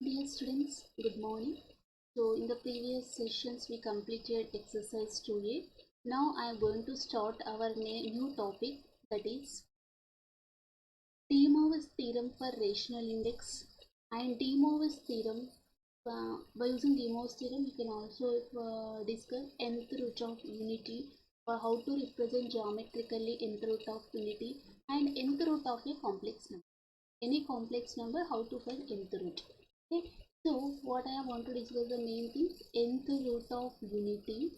Dear students, good morning. So in the previous sessions we completed exercise 2A. Now I am going to start our new topic, that is De Moivre's theorem for rational index. And De Moivre's theorem, by using De Moivre's theorem we can also discuss nth root of unity, or how to represent geometrically nth root of unity and nth root of a complex number. Any complex number, how to find nth root. Okay, so what I want to discuss, the main thing, nth root of unity,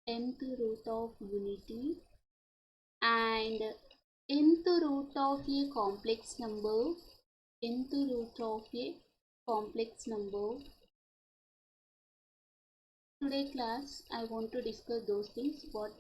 nth root of unity and nth root of a complex number, nth root of a complex number. Today class I want to discuss those things. What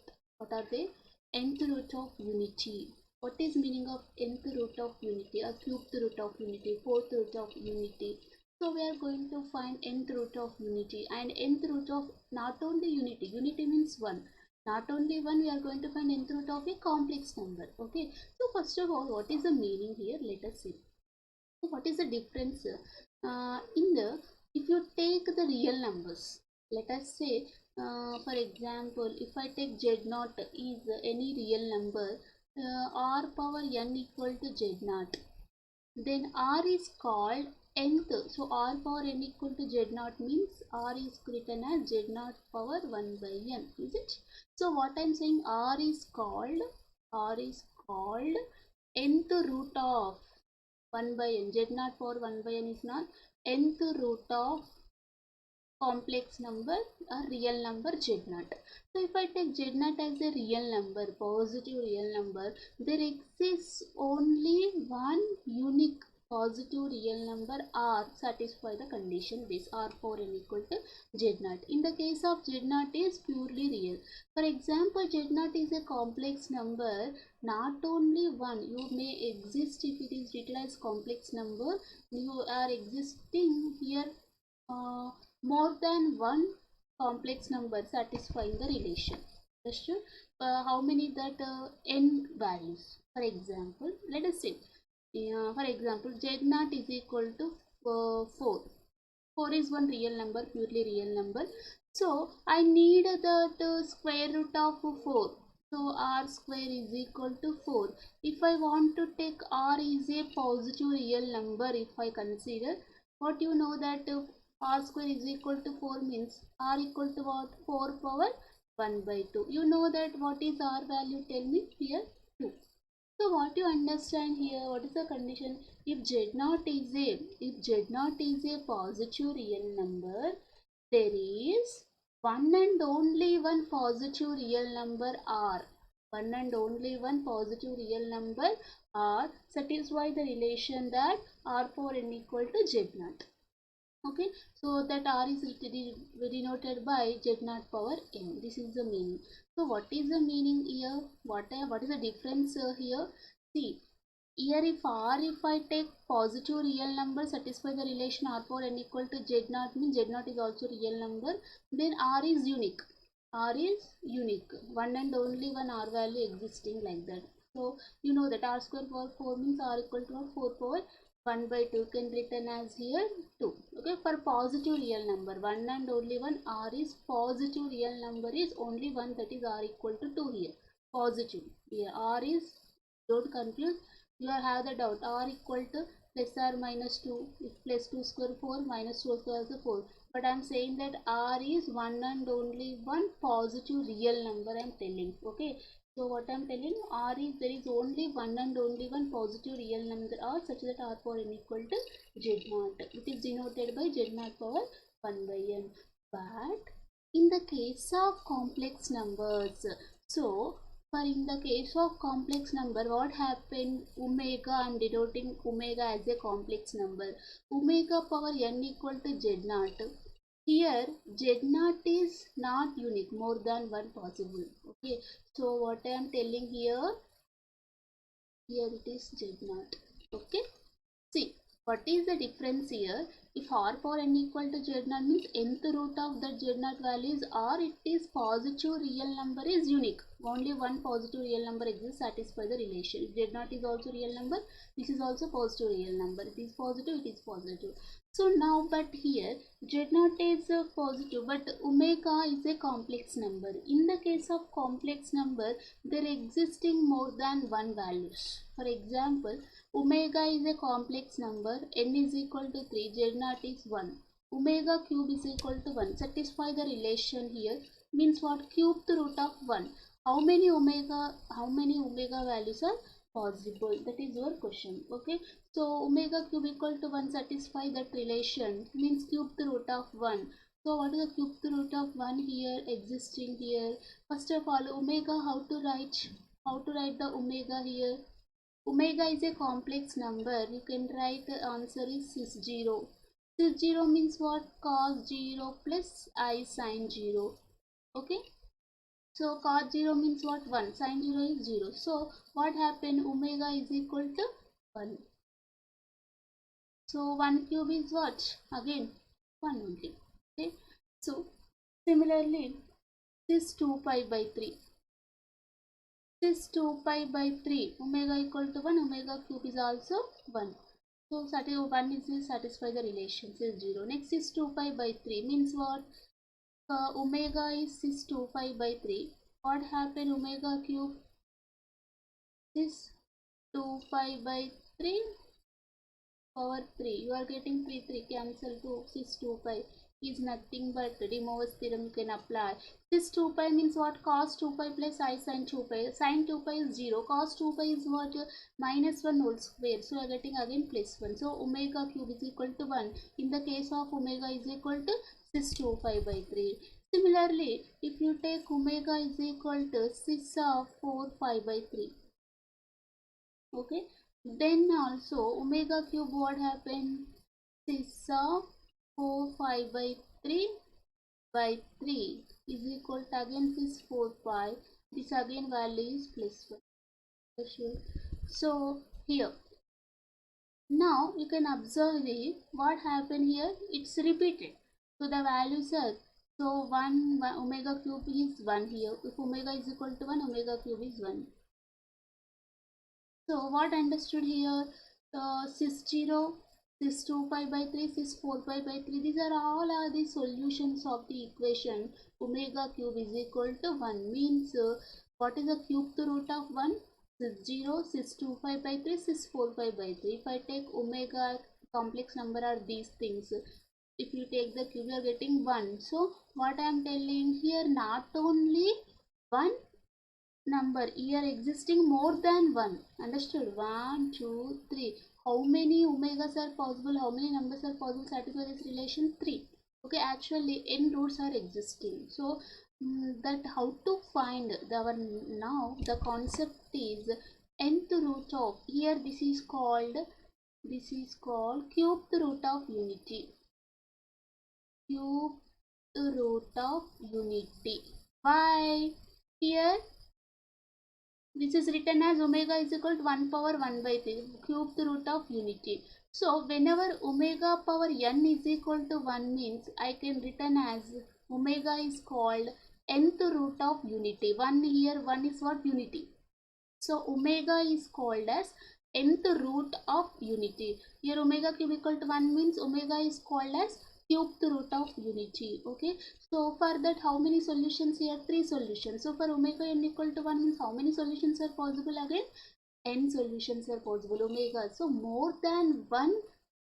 are they? Nth root of unity. What is meaning of nth root of unity, or cubed root of unity, fourth root of unity? So we are going to find nth root of unity and nth root of not only unity. Unity means 1. Not only 1, we are going to find nth root of a complex number. Okay. So first of all, what is the meaning here? Let us see. So what is the difference if you take the real numbers? Let us say, for example, if I take z0 is any real number, r power n equal to z0, then r is called nth. So r power n equal to z0 means r is written as z0 power 1 by n, is it? So what I am saying, r is called nth root of 1 by n. z0 power 1 by n is not nth root of complex number, a real number z0. So if I take z0 as a real number, positive real number, there exists only one unique positive real number r satisfy the condition this r for n equal to z0. In the case of z0 is purely real. For example, z0 is a complex number, not only one, you may exist if it is written as complex number, you are existing here more than one complex number satisfying the relation. Understood? How many that n values? For example, let us say, for example, z0 is equal to 4. 4 is one real number, purely real number. So I need the square root of 4. So r square is equal to 4. If I want to take r is a positive real number, if I consider, what you know that r square is equal to 4 means r equal to what? 4 power 1 by 2. You know that what is r value? Tell me here, 2. So what you understand here, what is the condition? If z0 is a positive real number, there is one and only one positive real number r. One and only one positive real number r satisfy the relation that r for n equal to z0. Okay, so that r is denoted by z0 power n. This is the meaning. So what is the meaning here? What is the difference here? See, here if I take positive real number satisfy the relation r for n equal to z0 means z0 is also real number, then r is unique. R is unique. One and only one r value existing like that. So you know that r square power 4 means r equal to 4 power 1 by 2 can written as here 2. Okay, for positive real number, one and only one r is positive real number is only one, that is r equal to 2 here. Positive. Here r is, don't confuse, you have the doubt, r equal to plus or minus 2, if plus 2 square 4, minus 2 square is 4. But I am saying that r is one and only one positive real number I am telling. Okay. So what I am telling, r is, there is only one and only one positive real number r such that r for n equal to z0. It is denoted by z0 power 1 by n. But in the case of complex numbers, so for in the case of complex number, what happened? Omega, I am denoting omega as a complex number. Omega power n equal to z0. Here z0 is not unique, more than one possible. Okay, so what I am telling here, it is z0. Okay, see what is the difference here? If r power n equal to z0 means nth root of that z0 value is r, it is positive real number is unique. only one positive real number exists, satisfy the relation. If Z0 is also real number, this is also positive real number. It is positive, it is positive. So now, but here Z0 is positive, but omega is a complex number. In the case of complex number, there existing more than one values. For example, omega is a complex number, n is equal to 3, Z0 is 1. Omega cube is equal to 1. Satisfy the relation here. Means what? Cube the root of 1. How many omega values are possible? That is your question. Okay. So omega cube equal to 1, satisfy that relation. Means cube the root of 1. So what is the cube the root of 1 here existing here? First of all, omega, how to write the omega here? Omega is a complex number. You can write the answer is cis 0. Cis 0 means what? Cos 0 plus I sin 0. Okay. So cos 0 means what? 1. Sin 0 is 0. So what happened? Omega is equal to 1. So 1 cube is what? Again 1 only. Okay. So similarly, this 2 pi by 3. This 2 pi by 3. Omega equal to 1. Omega cube is also 1. So 1 is satisfy the relation. Is 0. Next is 2 pi by 3. Means what? Omega is 2 pi by 3. What happened? Omega cube is 2 pi by 3 power 3. You are getting 3 cancel to 2 pi is nothing but De Moivre's theorem you can apply. This 2 pi means what? Cos 2 pi plus I sin 2 pi. Sin 2 pi is 0. Cos 2 pi is what? Minus 1 whole square. So you are getting again plus 1. So omega cube is equal to 1. In the case of omega is equal to 2 pi by 3. Similarly, if you take omega is equal to 6 of 4 pi by 3. Okay. Then also omega cube what happened? 6 of 4 pi by 3 by 3 is equal to again this 4 pi. This again value is plus 1. Sure. So here now you can observe what happened here. It's repeated. So the values are so 1 omega cube is 1 here. If omega is equal to 1, omega cube is 1. So what understood here? Cis 0, cis 2 pi by 3, cis 4 pi by 3. These are all the solutions of the equation omega cube is equal to 1. Means what is the cube the root of 1? Cis 0, cis 2 pi by 3, cis 4 pi by 3. If I take omega complex number are these things. If you take the cube you are getting 1. So what I am telling here, not only 1 number here existing more than 1. Understood? 1 2 3. How many omegas are possible? How many numbers are possible satisfy this relation? 3. Okay, actually n roots are existing. So that how to find now the concept is nth root of, here this is called cubed root of unity. Cubed root of unity. Why? Here this is written as omega is equal to 1 power 1 by 3, cubed root of unity. So whenever omega power n is equal to 1 means I can written as omega is called nth root of unity. 1 here, 1 is what? Unity. So omega is called as nth root of unity. Here omega cube equal to 1 means omega is called as cubed root of unity. Okay. So for that how many solutions here? 3 solutions. So for omega n equal to 1 means how many solutions are possible again? N solutions are possible. Omega. So more than one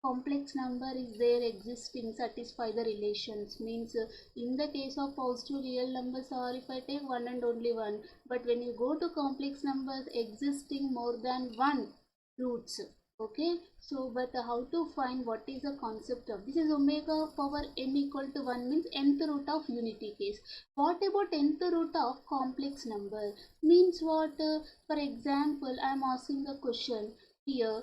complex number is there existing satisfy the relations. Means in the case of positive real numbers or if I take 1 and only 1. But when you go to complex numbers existing more than one roots. Okay, so but how to find what is the concept of this is omega power n equal to 1 means nth root of unity case. What about nth root of complex number? Means what? For example, I am asking the question here.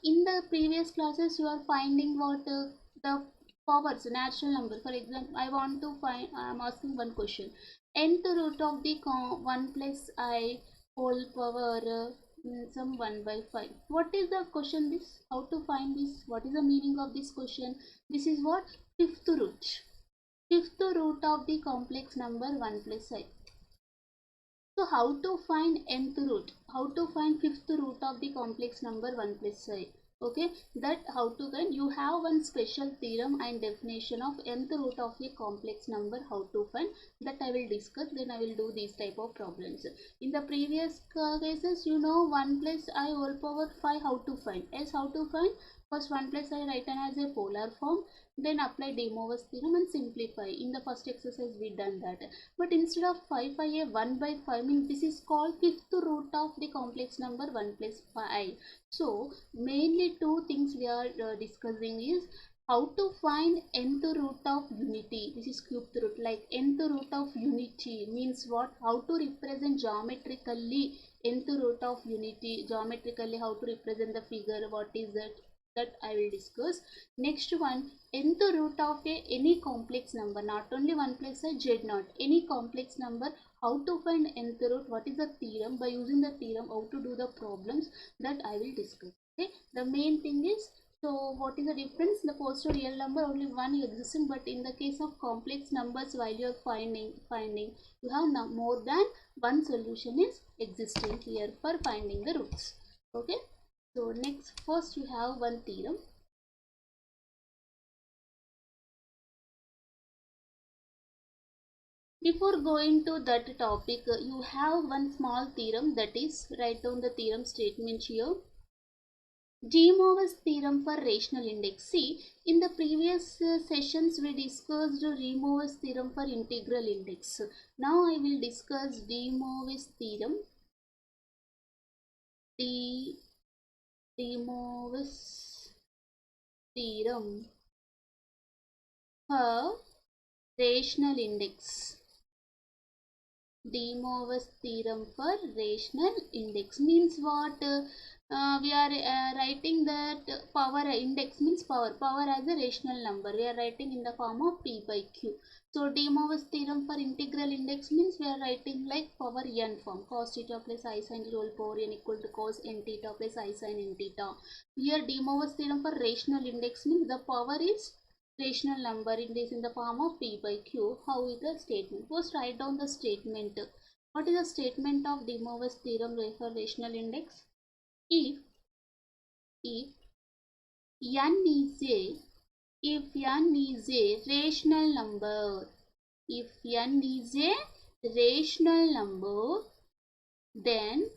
In the previous classes, you are finding what the powers, natural number. For example, I want to find. I am asking one question. Nth root of the 1 plus I whole power. Some 1 by 5. What is the question this? How to find this? What is the meaning of this question? This is what? Fifth root. Fifth root of the complex number 1 plus I. So how to find nth root? How to find fifth root of the complex number 1 plus I? Okay, that how to find. You have one special theorem and definition of nth root of a complex number. How to find that I will discuss. Then I will do these type of problems. In the previous cases, you know 1 plus I whole power 5. How to find? Yes, how to find? First 1 plus I write as a polar form, then apply De Moivre's theorem and simplify. In the first exercise we done that. But instead of 5 pi a 1 by 5 means this is called fifth root of the complex number 1 plus pi. So mainly two things we are discussing is how to find nth root of unity. This is cubed root. Like nth root of unity means what? How to represent geometrically nth root of unity. Geometrically how to represent the figure. What is that I will discuss. Next one, nth root of any complex number, not only 1 plus I z naught, any complex number, how to find nth root, what is the theorem, by using the theorem how to do the problems, that I will discuss. Okay, the main thing is, so what is the difference? The positive real number only one existing, but in the case of complex numbers while you are finding you have more than one solution is existing here for finding the roots. Okay. So next, first you have one theorem. Before going to that topic, you have one small theorem, that is, write down the theorem statement here. De Moivre's theorem for rational index. See, in the previous sessions we discussed De Moivre's theorem for integral index. Now I will discuss De Moivre's theorem. De Moivre's theorem for rational index. De Moivre's theorem for rational index means what? We are writing that power index means power as a rational number. We are writing in the form of p by q. So De Moivre's theorem for integral index means we are writing like power n form, cos theta plus I sin theta whole power n equal to cos n theta plus I sin n theta. Here De Moivre's theorem for rational index means the power is rational number, it is in the form of p by q. How is the statement? First write down the statement. What is the statement of De Moivre's theorem for rational index? If n is a rational number, if n is a rational number, then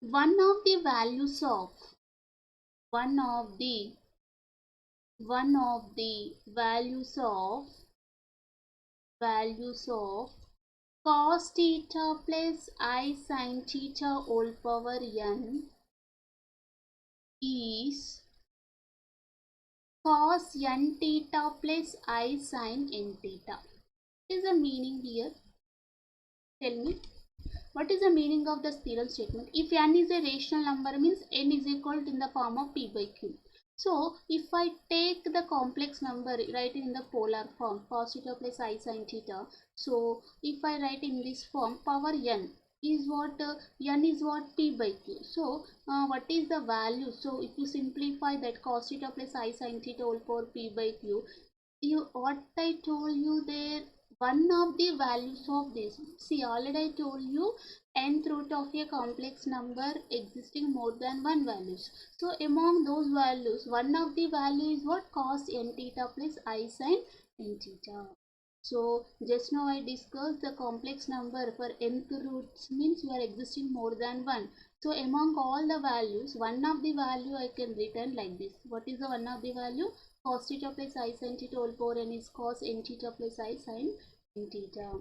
one of the values of cos theta plus I sin theta whole power n is cos n theta plus I sin n theta. What is the meaning here? Tell me. What is the meaning of this theorem statement? If n is a rational number means n is equal to in the form of p by q. So if I take the complex number, write it in the polar form, cos theta plus I sin theta. So if I write in this form, power n is what? N is what? P by q. So what is the value? So if you simplify that cos theta plus I sin theta whole power p by q, what I told you there, one of the values of this. See, already I told you nth root of a complex number existing more than one values. So among those values, one of the value is what? Cos n theta plus I sin n theta. So just now I discussed the complex number for nth roots means you are existing more than one. So among all the values, one of the value I can written like this. What is the one of the value? Cos theta plus I sin theta whole power n is cos n theta plus I sin n theta.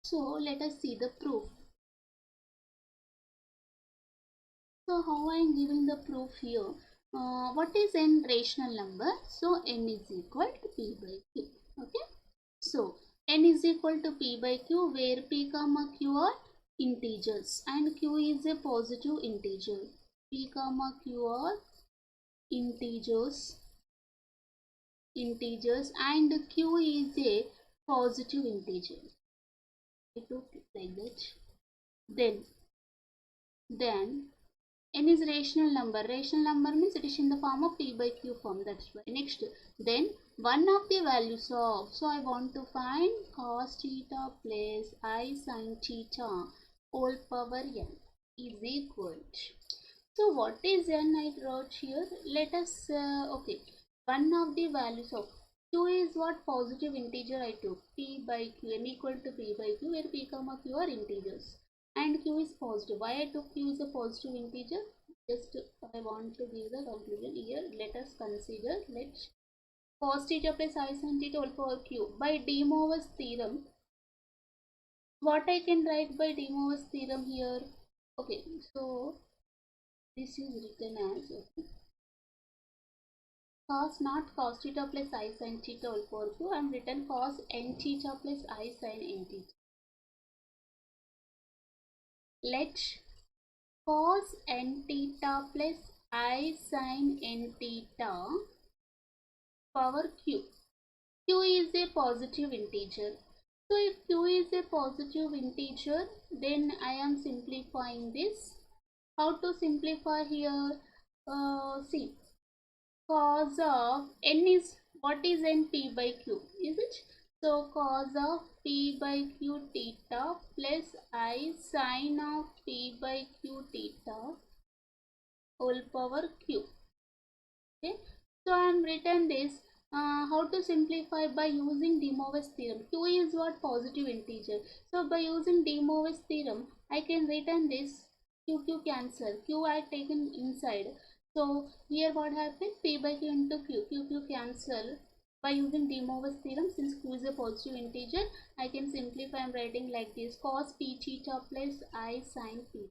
So let us see the proof. So how I am giving the proof here? What is n rational number? So n is equal to p by q. Okay. So n is equal to p by q, where p comma q are integers and q is a positive integer. P comma q are integers and q is a positive integer. I took it like that. Then n is rational number. Rational number means it is in the form of p by q form. That's why. Next, then one of the values of, so I want to find cos theta plus I sin theta whole power n is equal to, so what is n I wrote here? Let us, okay, one of the values of q is what? Positive integer I took, p by q, n equal to p by q, where p, q are integers and q is positive. Why I took q is a positive integer? Just I want to give the conclusion here. Let us consider, let's cos theta plus I sin theta whole power q. By De Moivre's theorem, what I can write by De Moivre's theorem here? Okay, so this is written as, okay, cos, not cos theta plus I sin theta whole power q. I am written cos n theta plus I sin n theta. Let cos n theta plus I sin n theta power q. Q is a positive integer. So if q is a positive integer, then I am simplifying this. How to simplify here? See, cos of n is, what is n? P by q, is it? So cos of p by q theta plus I sin of p by q theta whole power q. Okay, so I am written this. How to simplify? By using De Moivre's theorem. Q is what? Positive integer. So by using De Moivre's theorem, I can written this. Q cancel. Q I taken inside. So here what happened? P by q into q cancel. By using De Moivre's theorem, since q is a positive integer, I can simplify. I am writing like this: cos p theta plus I sin p.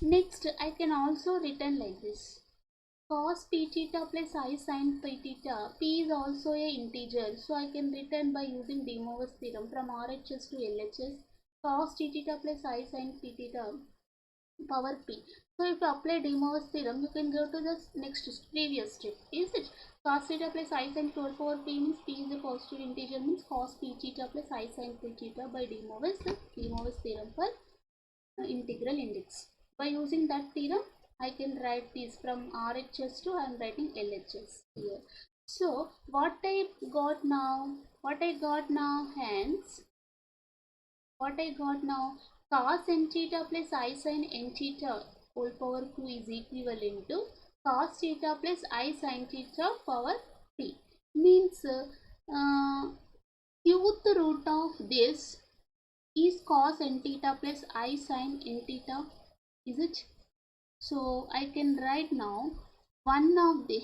Next, I can also written like this: cos p theta plus I sin p theta. P is also a integer, so I can written by using De Moivre's theorem from RHS to LHS. Cos t theta plus I sin p theta power p. So if you apply De Moivre's theorem, you can go to the next previous step. Is it? Cos theta plus I sin whole power p means p is a positive integer, means cos p theta plus I sin p theta by De Moivre's theorem for integral index. By using that theorem, I can write this from RHS to I am writing LHS here. So what I got now? Hence, what I got now? Cos n theta plus I sin n theta whole power q is equivalent to cos theta plus I sin theta power p. Means qth root of this is cos n theta plus I sin n theta, is it? So I can write now one of the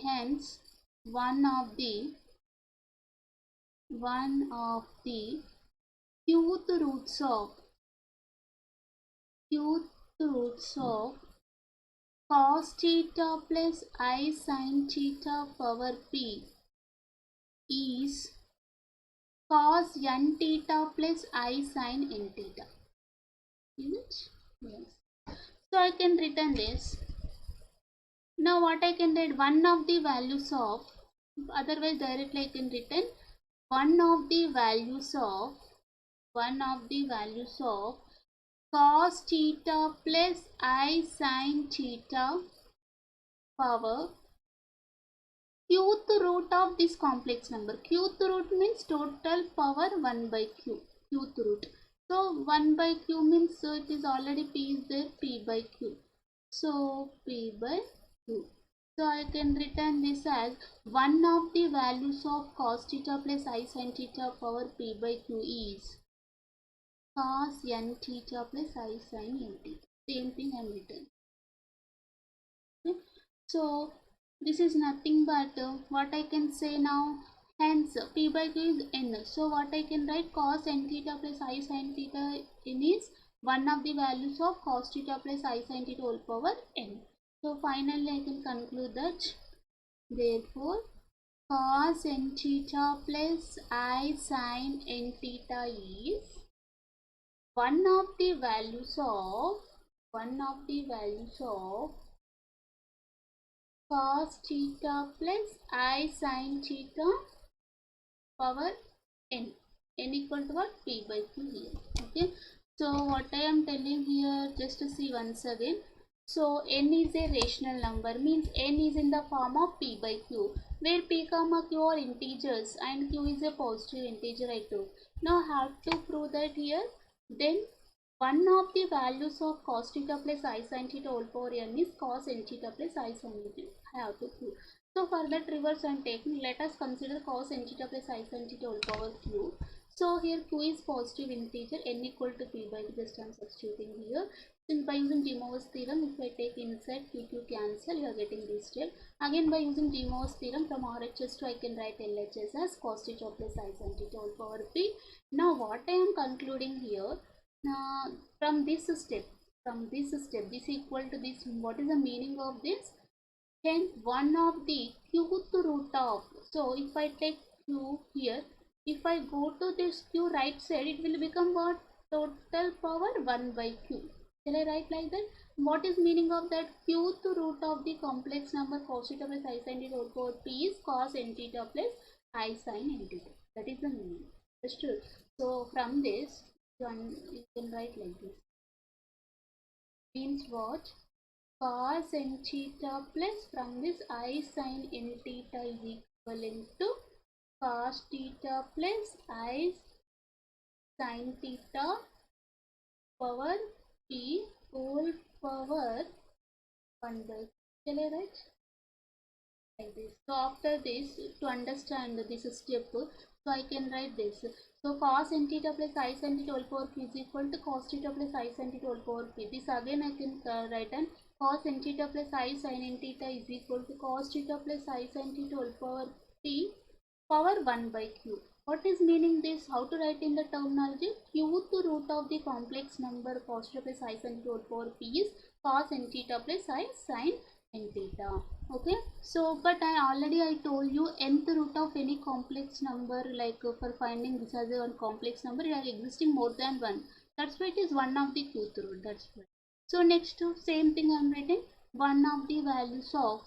qth roots of cos theta plus I sin theta power p is cos n theta plus I sin n theta, is it? Yes. So I can written this. Now what I can write? One of the values of, otherwise directly I can written one of the values of cos theta plus I sin theta power qth root of this complex number. Qth root means total power 1 by q. Qth root. So 1 by q means, so it is already p is there, p by q. So p by q. So I can written this as one of the values of cos theta plus I sin theta power p by q is cos n theta plus I sin n theta. Same thing I am written. Okay. So this is nothing but what I can say now. Hence p by q is n. So what I can write? Cos n theta plus I sin theta n is one of the values of cos theta plus I sin theta whole power n. So finally I can conclude that therefore cos n theta plus I sin n theta is one of the values of cos theta plus I sin theta power n. N equal to what? P by q here. Okay. So what I am telling here, just to see once again. So n is a rational number, means n is in the form of p by q, where p comma q are integers and q is a positive integer I took. Now have to prove that here. Then one of the values of cos theta plus I sin theta whole power n is cos n theta plus I sin theta. I have to prove. So for that reverse I am taking. Let us consider cos n theta plus I sin theta whole power q. So here q is positive integer, n equal to p by q, just I am substituting here. Since by using De Moivre's theorem, if I take inside q cancel, you are getting this step. Again by using De Moivre's theorem from RHS to I can write LHS as cos theta plus I sin theta whole power p. Now what I am concluding here, from this step, this equal to this, what is the meaning of this? Hence one of the qth root of, so if I take q here, if I go to this q right side, it will become what? Total power 1 by q. Shall I write like that? What is meaning of that? Qth root of the complex number cos theta plus I sin theta whole power p is cos n theta plus I sin n theta. That is the meaning. Understood? So from this, you can write like this. Means what? Cos n theta plus, from this I sin n theta is equivalent to cos theta plus I sin theta power p whole power 1 by. Shall I write like this? So after this, to understand this step, so I can write this. So cos n theta plus I sin theta whole power p is equal to cos theta plus I sin theta whole power p. This again I can write, and cos n theta plus I sin n theta is equal to cos theta plus I sin theta whole power p power 1 by q. What is meaning this? How to write in the terminology? Qth root of the complex number cos theta plus I sin theta whole power p is cos n theta plus I sin n theta. Okay, so but I told you nth root of any complex number, like for finding this as a one complex number, it are existing more than one. That's why it is one of the qth root. That's why. So next to same thing I am writing, one of the values of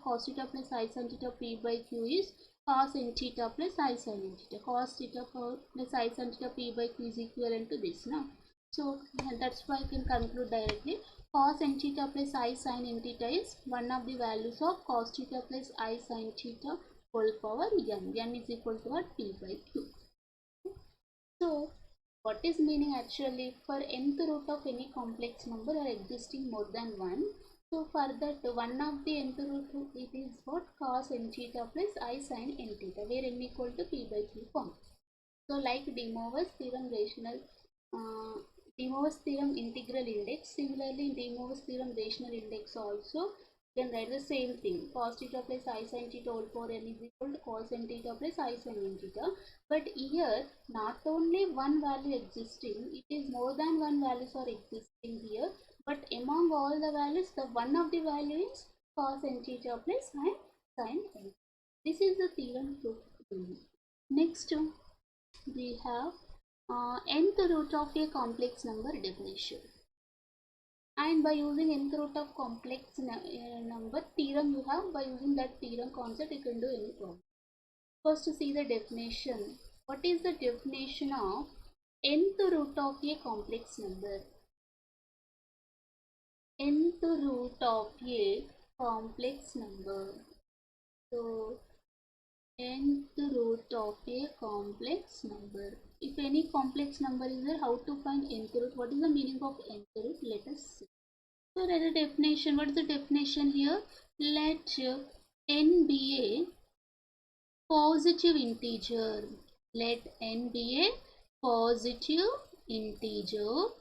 cos theta plus I sin theta p by q is cos n theta plus I sin n theta. Cos theta plus I sin theta p by q is equivalent to this now. So that's why I can conclude directly. Cos n theta plus I sin n theta is one of the values of cos theta plus I sin theta whole power n. N is equal to what? P by q. So what is meaning actually? For nth root of any complex number are existing more than one. So for that one of the nth root, it is what? Cos n theta plus I sin n theta, where n equal to P by q form. So like De Moivre's theorem rational, De Moivre's theorem integral index, similarly in De Moivre's theorem rational index also, you can write the same thing. Cos theta plus I sin theta whole power n is equal to cos n theta plus I sin n theta. But here not only one value existing, it is more than one values are existing here. But among all the values, the one of the value is cos n theta plus sin n. This is the theorem proof. Next, we have nth root of a complex number definition. And by using nth root of complex number theorem, you have, by using that theorem concept, you can do any problem. First, to see the definition. What is the definition of nth root of a complex number? Nth root of a complex number. So nth root of a complex number. If any complex number is there, how to find nth root? What is the meaning of nth root? Let us see. So there is a definition. What is the definition here? Let n be a positive integer. Let n be a positive integer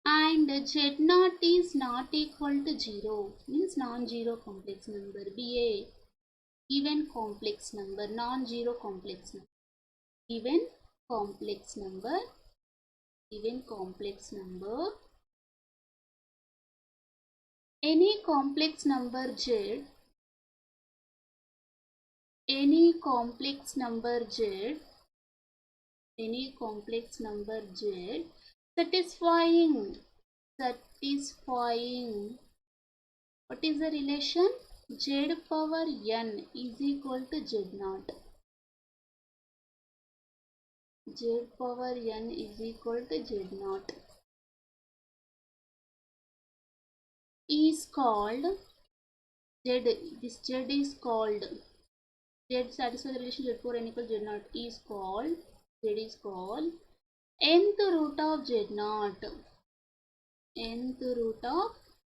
and z0 is not equal to 0, means non-zero complex number. Be a even complex number, non-zero complex number, even complex number, any complex number z, any complex number z satisfying, what is the relation? Z power n is equal to z0. Z power n is equal to z0. is called z. This z is called z satisfies the relation z4 n equals z0 is called nth root of z0, nth root of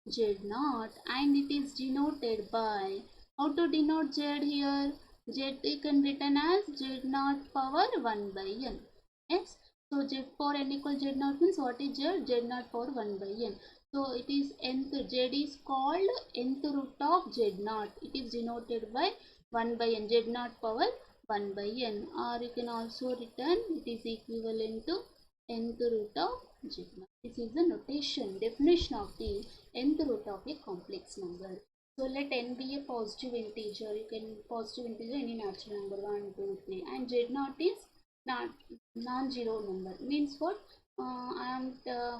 z0, and it is denoted by, how to denote z here? Z can written as z0 power 1 by n. Yes, so z4 n equals z0 means what is z? Z0 power 1 by n. So it is nth, z is called nth root of z0. It is denoted by 1 by n, z0 power 1 by n, or you can also written it is equivalent to nth root of z0. This is the notation, definition of the nth root of a complex number. So let n be a positive integer. You can positive integer any natural number 1, 2, 3, and z0 is non-zero number. Means what? I am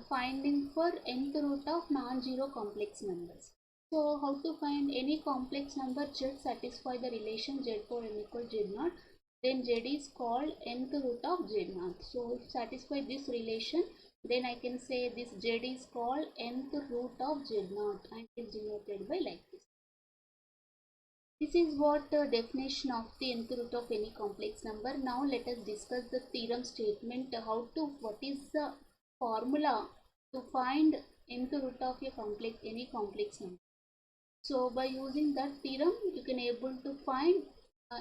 finding for nth root of non-zero complex numbers. So how to find any complex number z satisfy the relation z4 n equals z0, then z is called nth root of z0. So if satisfy this relation, then I can say this z is called nth root of z0 and is denoted by like this. This is what the definition of the nth root of any complex number. Now let us discuss the theorem statement, what is the formula to find nth root of any complex number. So by using that theorem, you can able to find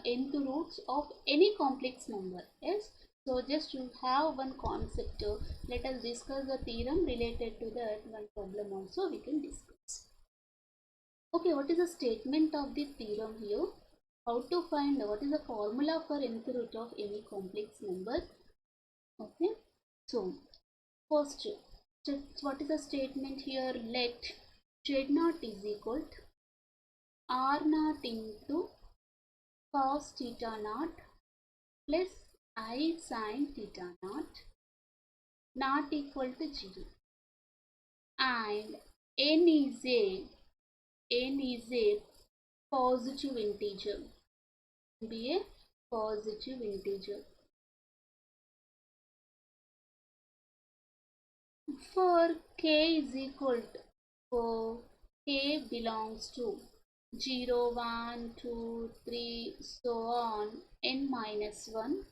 nth roots of any complex number. Yes. So just to have one concept, let us discuss the theorem related to that one problem also we can discuss. Okay, what is the statement of the theorem here? How to find what is the formula for nth root of any complex number? Okay, so first, what is the statement here? Let z0 is equal to r0 into cos theta naught plus I sin theta naught not equal to 0, and n is a positive integer, be a positive integer. For k is equal to, for k belongs to 0, 1, 2, 3, so on, n minus 1.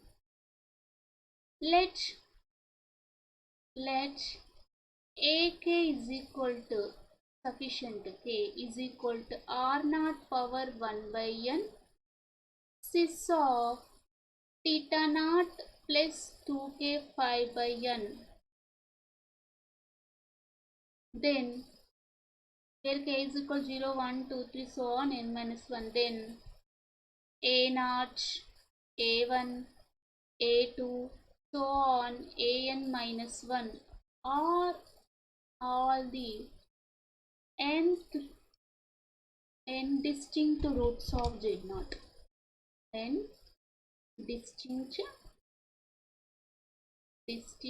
Let ak is equal to, sufficient k is equal to r0 power 1 by n cis of theta naught plus 2k 5 by n. Then where k is equal to 0, 1, 2, 3, so on, n minus 1, then a0, a1, a2, so on, an minus 1 are all the n distinct roots of z0. N distinct nth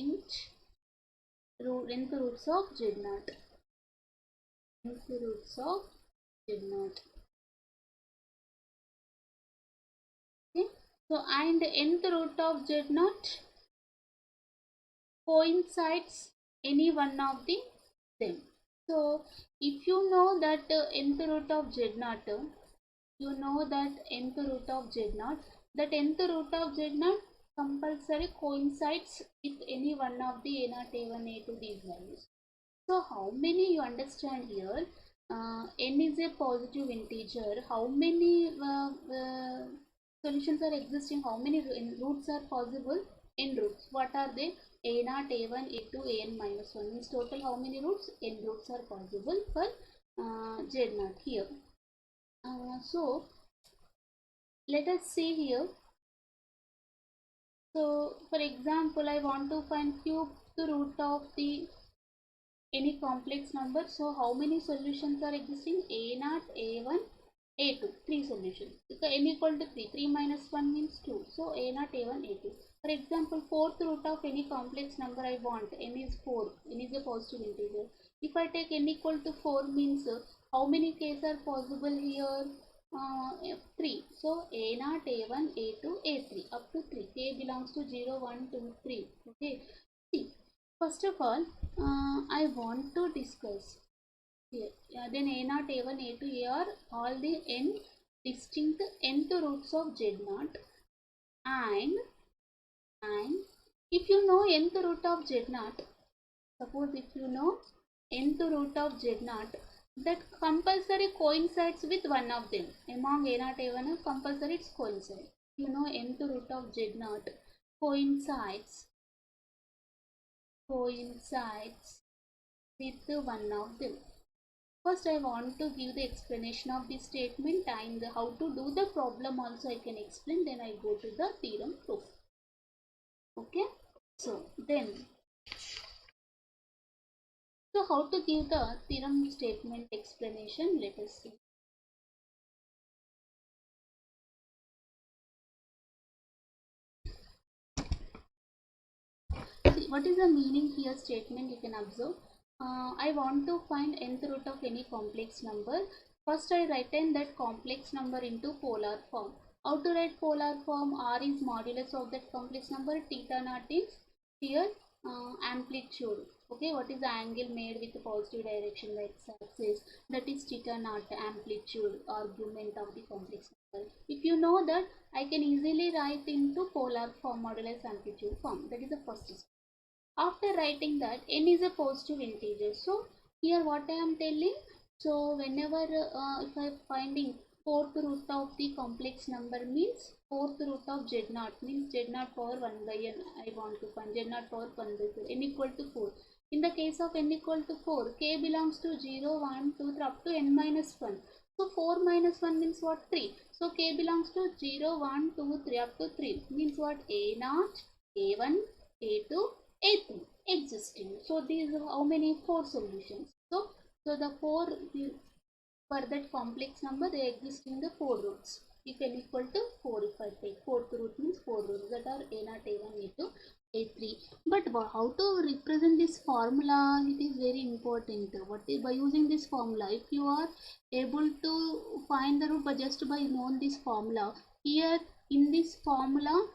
roots of z0. Nth roots of z0. Okay. So and nth root of z0 coincides any one of the them. So if you know that nth root of z0, you know that nth root of z0, that nth root of z0 compulsory coincides with any one of the a0, a1, a2 these values. So how many you understand here? N is a positive integer. How many solutions are existing? How many roots are possible? N roots. What are they? a0, a1, a2, an minus 1 means total how many roots? N roots are possible for z0 here. So let us see here. So for example, I want to find cube the root of the any complex number. So how many solutions are existing? a0, a1, a2, 3 solutions. So n equal to 3, 3 minus 1 means 2. So a0, a1, a2. For example, fourth root of any complex number I want, n is 4, n is a positive integer. If I take n equal to 4 means how many k's are possible here? 3. So a0, a1, a2, a3 up to 3. K belongs to 0, 1, 2, 3. Okay. See, first of all, I want to discuss here. Then a naught, a1, a2, a are all the n distinct nth roots of z0, and if you know nth root of z0, suppose if you know nth root of z0, that compulsory coincides with one of them. Among a0, a1, compulsory it's coincide. You know nth root of z0 coincides with one of them. First, I want to give the explanation of this statement and how to do the problem also I can explain. Then I go to the theorem proof. Okay. So how to give the theorem statement explanation? Let us see. See, what is the meaning here statement? You can observe. I want to find nth root of any complex number. First, I write in that complex number into polar form. How to write polar form? R is modulus of that complex number. Theta naught is here amplitude. Okay, what is the angle made with the positive direction by x-axis? That is theta naught, amplitude, argument of the complex number. If you know that, I can easily write into polar form, modulus amplitude form. That is the first step. After writing that, n is a positive integer. So here what I am telling, so whenever if I am finding fourth root of the complex number means fourth root of z0 means z0 power 1 by n. I want to find z0 power 1 by 4, n equal to 4. In the case of n equal to 4, k belongs to 0, 1, 2, 3 up to n minus 1. So 4 minus 1 means what? 3. So k belongs to 0, 1, 2, 3 up to 3 means what? A0, A1, A2, A3 existing. So these are how many? 4 solutions. So the 4 for that complex number they exist in the 4 roots. If n equal to 4, if I take fourth root means 4 roots that are A0, A1, A2, A3. But how to represent this formula? It is very important. What is, by using this formula, if you are able to find the root by just by knowing this formula, here in this formula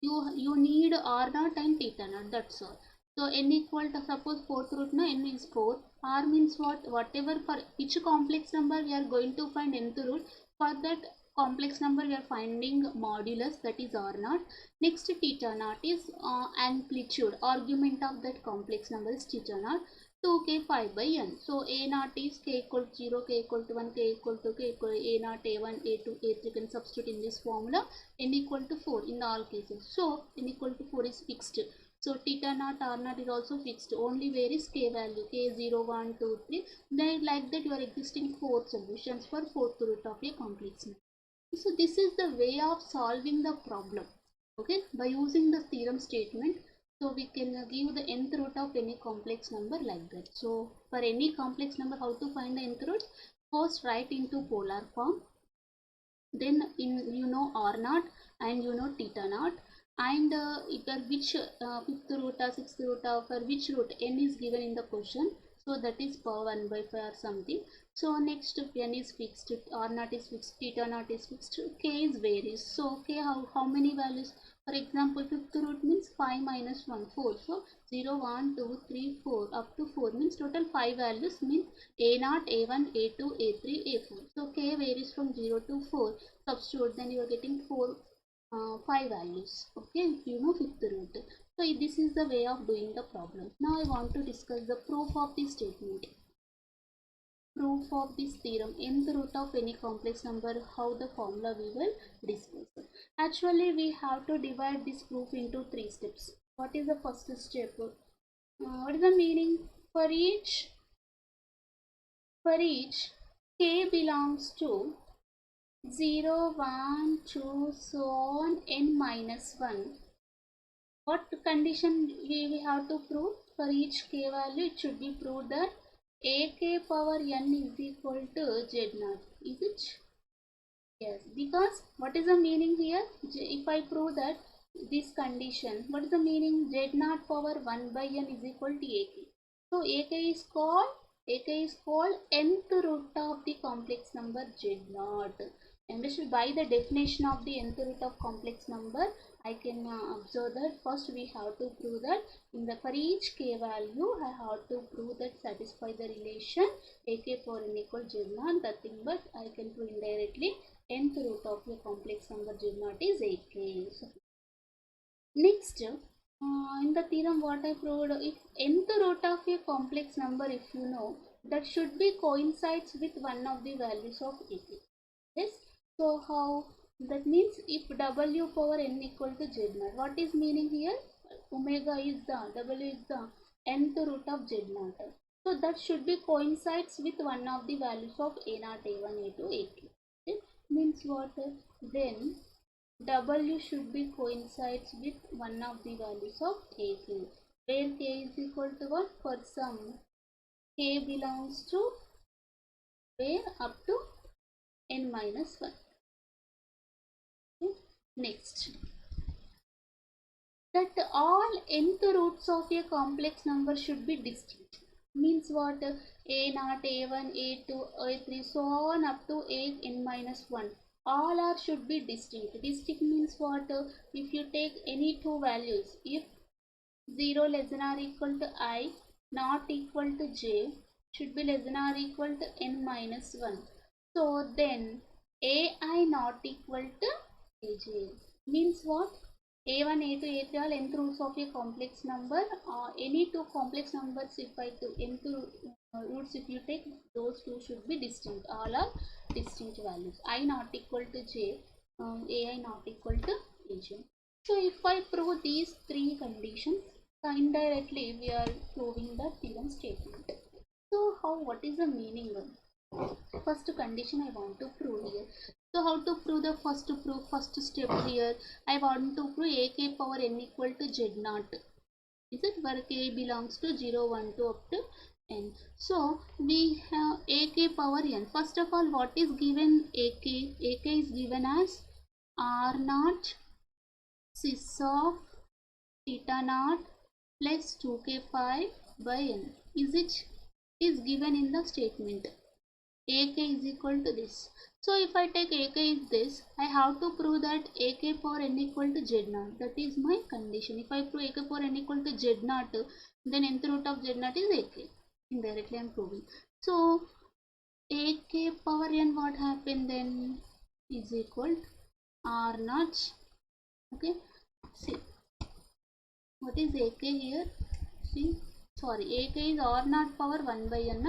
you need r naught and theta naught, that's all. So n equal to, suppose fourth root na n is 4, r means what? Whatever for each complex number we are going to find nth root, for that complex number we are finding modulus, that is r naught. Next theta naught is amplitude, argument of that complex number is theta naught. 2k 5 by n. So a naught is k equal to 0, k equal to 1, k equal to k equal to a naught, a1, a2, a3. You can substitute in this formula. N equal to 4 in all cases. So n equal to 4 is fixed. So theta naught, r naught is also fixed. Only where is k value? K 0, 1, 2, 3. Then like that you are existing 4 solutions for fourth root of a complex number. So this is the way of solving the problem. Okay, by using the theorem statement. So we can give the nth root of any complex number like that. So for any complex number, how to find the nth root? First write into polar form. Then in you know r naught and you know theta naught, and for which fifth root or sixth root or for which root n is given in the question. So that is power 1 by 5 or something. So next n is fixed, r naught is fixed, theta naught is fixed, k is varies. So k how many values? For example, fifth root means 5 minus 1, 4. So 0, 1, 2, 3, 4 up to 4 means total 5 values means a0, a1, a2, a3, a4. So k varies from 0 to 4. Substitute, then you are getting 5 values. Okay, you know fifth root. So this is the way of doing the problem. Now I want to discuss the proof of this statement. Proof of this theorem, nth root of any complex number, how the formula we will discuss. Actually we have to divide this proof into 3 steps. What is the first step? What is the meaning? For each k belongs to 0, 1, 2, so on n minus 1. What condition we have to prove? For each k value it should be proved that ak power n is equal to z0. Is it? Yes, because what is the meaning here? If I prove that this condition, what is the meaning? Z0 power 1 by n is equal to ak. So ak is called nth root of the complex number z0. Understood? By the definition of the nth root of complex number, I can observe that first we have to prove that for each k value I have to prove that satisfy the relation ak power n equal z0, nothing but I can prove indirectly nth root of a complex number z0 is ak. So next, in the theorem what I proved, if nth root of a complex number, if you know, that should be coincides with one of the values of ak. Yes. So how? That means if w power n equal to z0, what is meaning here? Omega is w is the nth root of z0. So that should be coincides with one of the values of a0, a1, a2, a3. Okay. Means what? Then w should be coincides with one of the values of ak, where k is equal to what? For some k belongs to where up to n minus 1. Okay. Next, that all nth roots of a complex number should be distinct. Means what? a0, a1, a2, a3, so on up to n minus 1. All are should be distinct. Distinct means what? If you take any two values, if 0 less than or equal to I, not equal to j, should be less than or equal to n minus 1. So then ai not equal to aj. Means what? a1, a2, a3 all nth roots of a complex number. Any two complex numbers, if I to nth roots, if you take, those two should be distinct. All are distinct values. I not equal to j, ai not equal to aj. So if I prove these three conditions, indirectly we are proving the theorem statement. So what is the meaning of first condition I want to prove here? So how to prove the first step here? I want to prove ak power n equal to z0. Is it where k belongs to 0, 1, 2 up to n? So we have ak power n. First of all, what is given ak? Ak is given as r0 cis of theta naught plus 2k5 by n. Is given in the statement. ak is equal to this. So if I take ak is this, I have to prove that ak power n equal to z0. That is my condition. If I prove ak power n equal to z0, then nth root of z0 is ak. Indirectly I am proving. So ak power n, what happened then, is equal to r0. Okay. See, what is ak here? See, sorry, ak is r0 power 1 by n.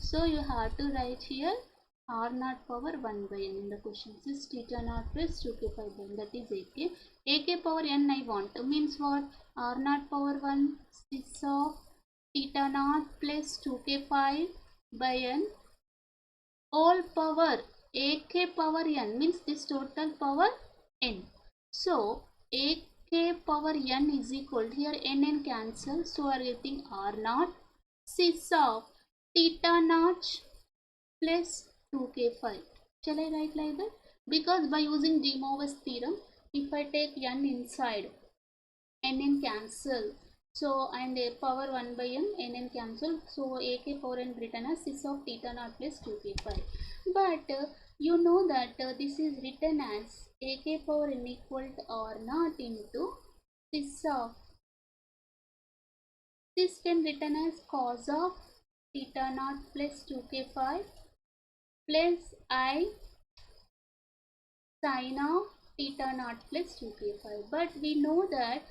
So you have to write here r0 power 1 by n in the question. This is theta naught plus 2k5 by n. That is ak. ak power n I want. Means what? r0 power 1 is of theta naught plus 2k5 by n. All power ak power n means this total power n. So ak power n is equal to, here n cancel, so we are getting r0 cis of theta naught plus 2k5. Shall I write like that? Because by using De Moivre's theorem, if I take n inside, n cancel, so and a power 1 by n cancel, so ak power n written as cis of theta naught plus 2k5. But you know that this is written as ak power n equal to r0 into cis of, this can written as cos of theta naught plus 2k5 plus I sin of theta naught plus 2k5. But we know that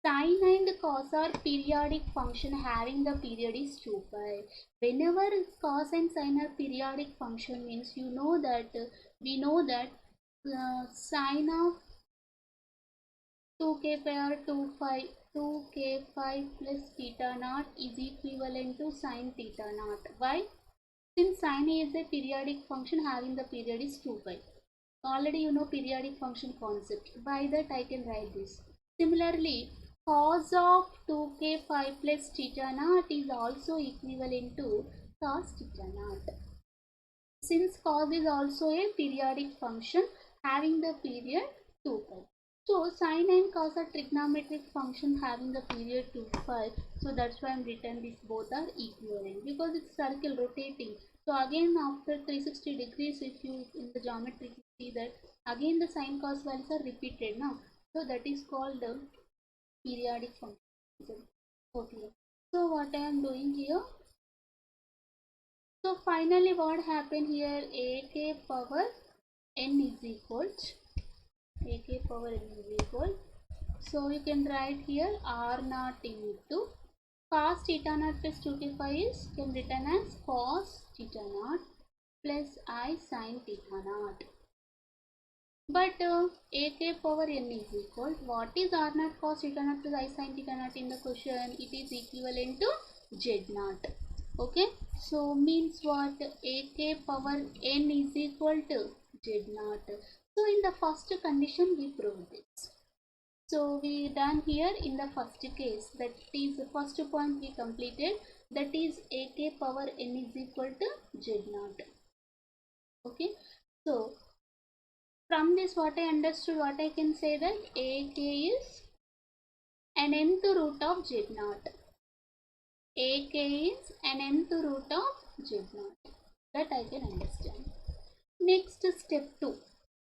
sine and cos are periodic function having the period is 2 pi. Whenever cos and sine are periodic function, means you know that we know that sine of 2k5 or 2k5 plus theta naught is equivalent to sine theta naught. Why? Since sine is a periodic function having the period is 2 pi. Already you know periodic function concept. By that I can write this. Similarly, cos of 2k5 plus theta naught is also equivalent to cos theta naught. Since cos is also a periodic function having the period 2 pi. So sine and cos are trigonometric function having the period 2 pi. So that's why I am written this both are equivalent, because it's circle rotating. So again after 360 degrees, if you in the geometry see that again the sine cos values are repeated now. So that is called the periodic function. Okay. So what I am doing here? So finally what happened here? AK power n is equal to AK power n is equal. So you can write here R naught into cos theta naught plus 2k5 is can written as cos theta naught plus I sin theta naught. But AK power n is equal. What is R naught cos theta naught plus I sin theta naught in the question? It is equivalent to Z naught. Okay. So means what? AK power n is equal to Z naught. So in the first condition we proved this. So we done here in the first case, that is the first point we completed, that is AK power n is equal to Z naught. Okay. So from this what I understood, what I can say that AK is an nth root of Z naught. AK is an nth root of Z naught. That I can understand. Next step 2,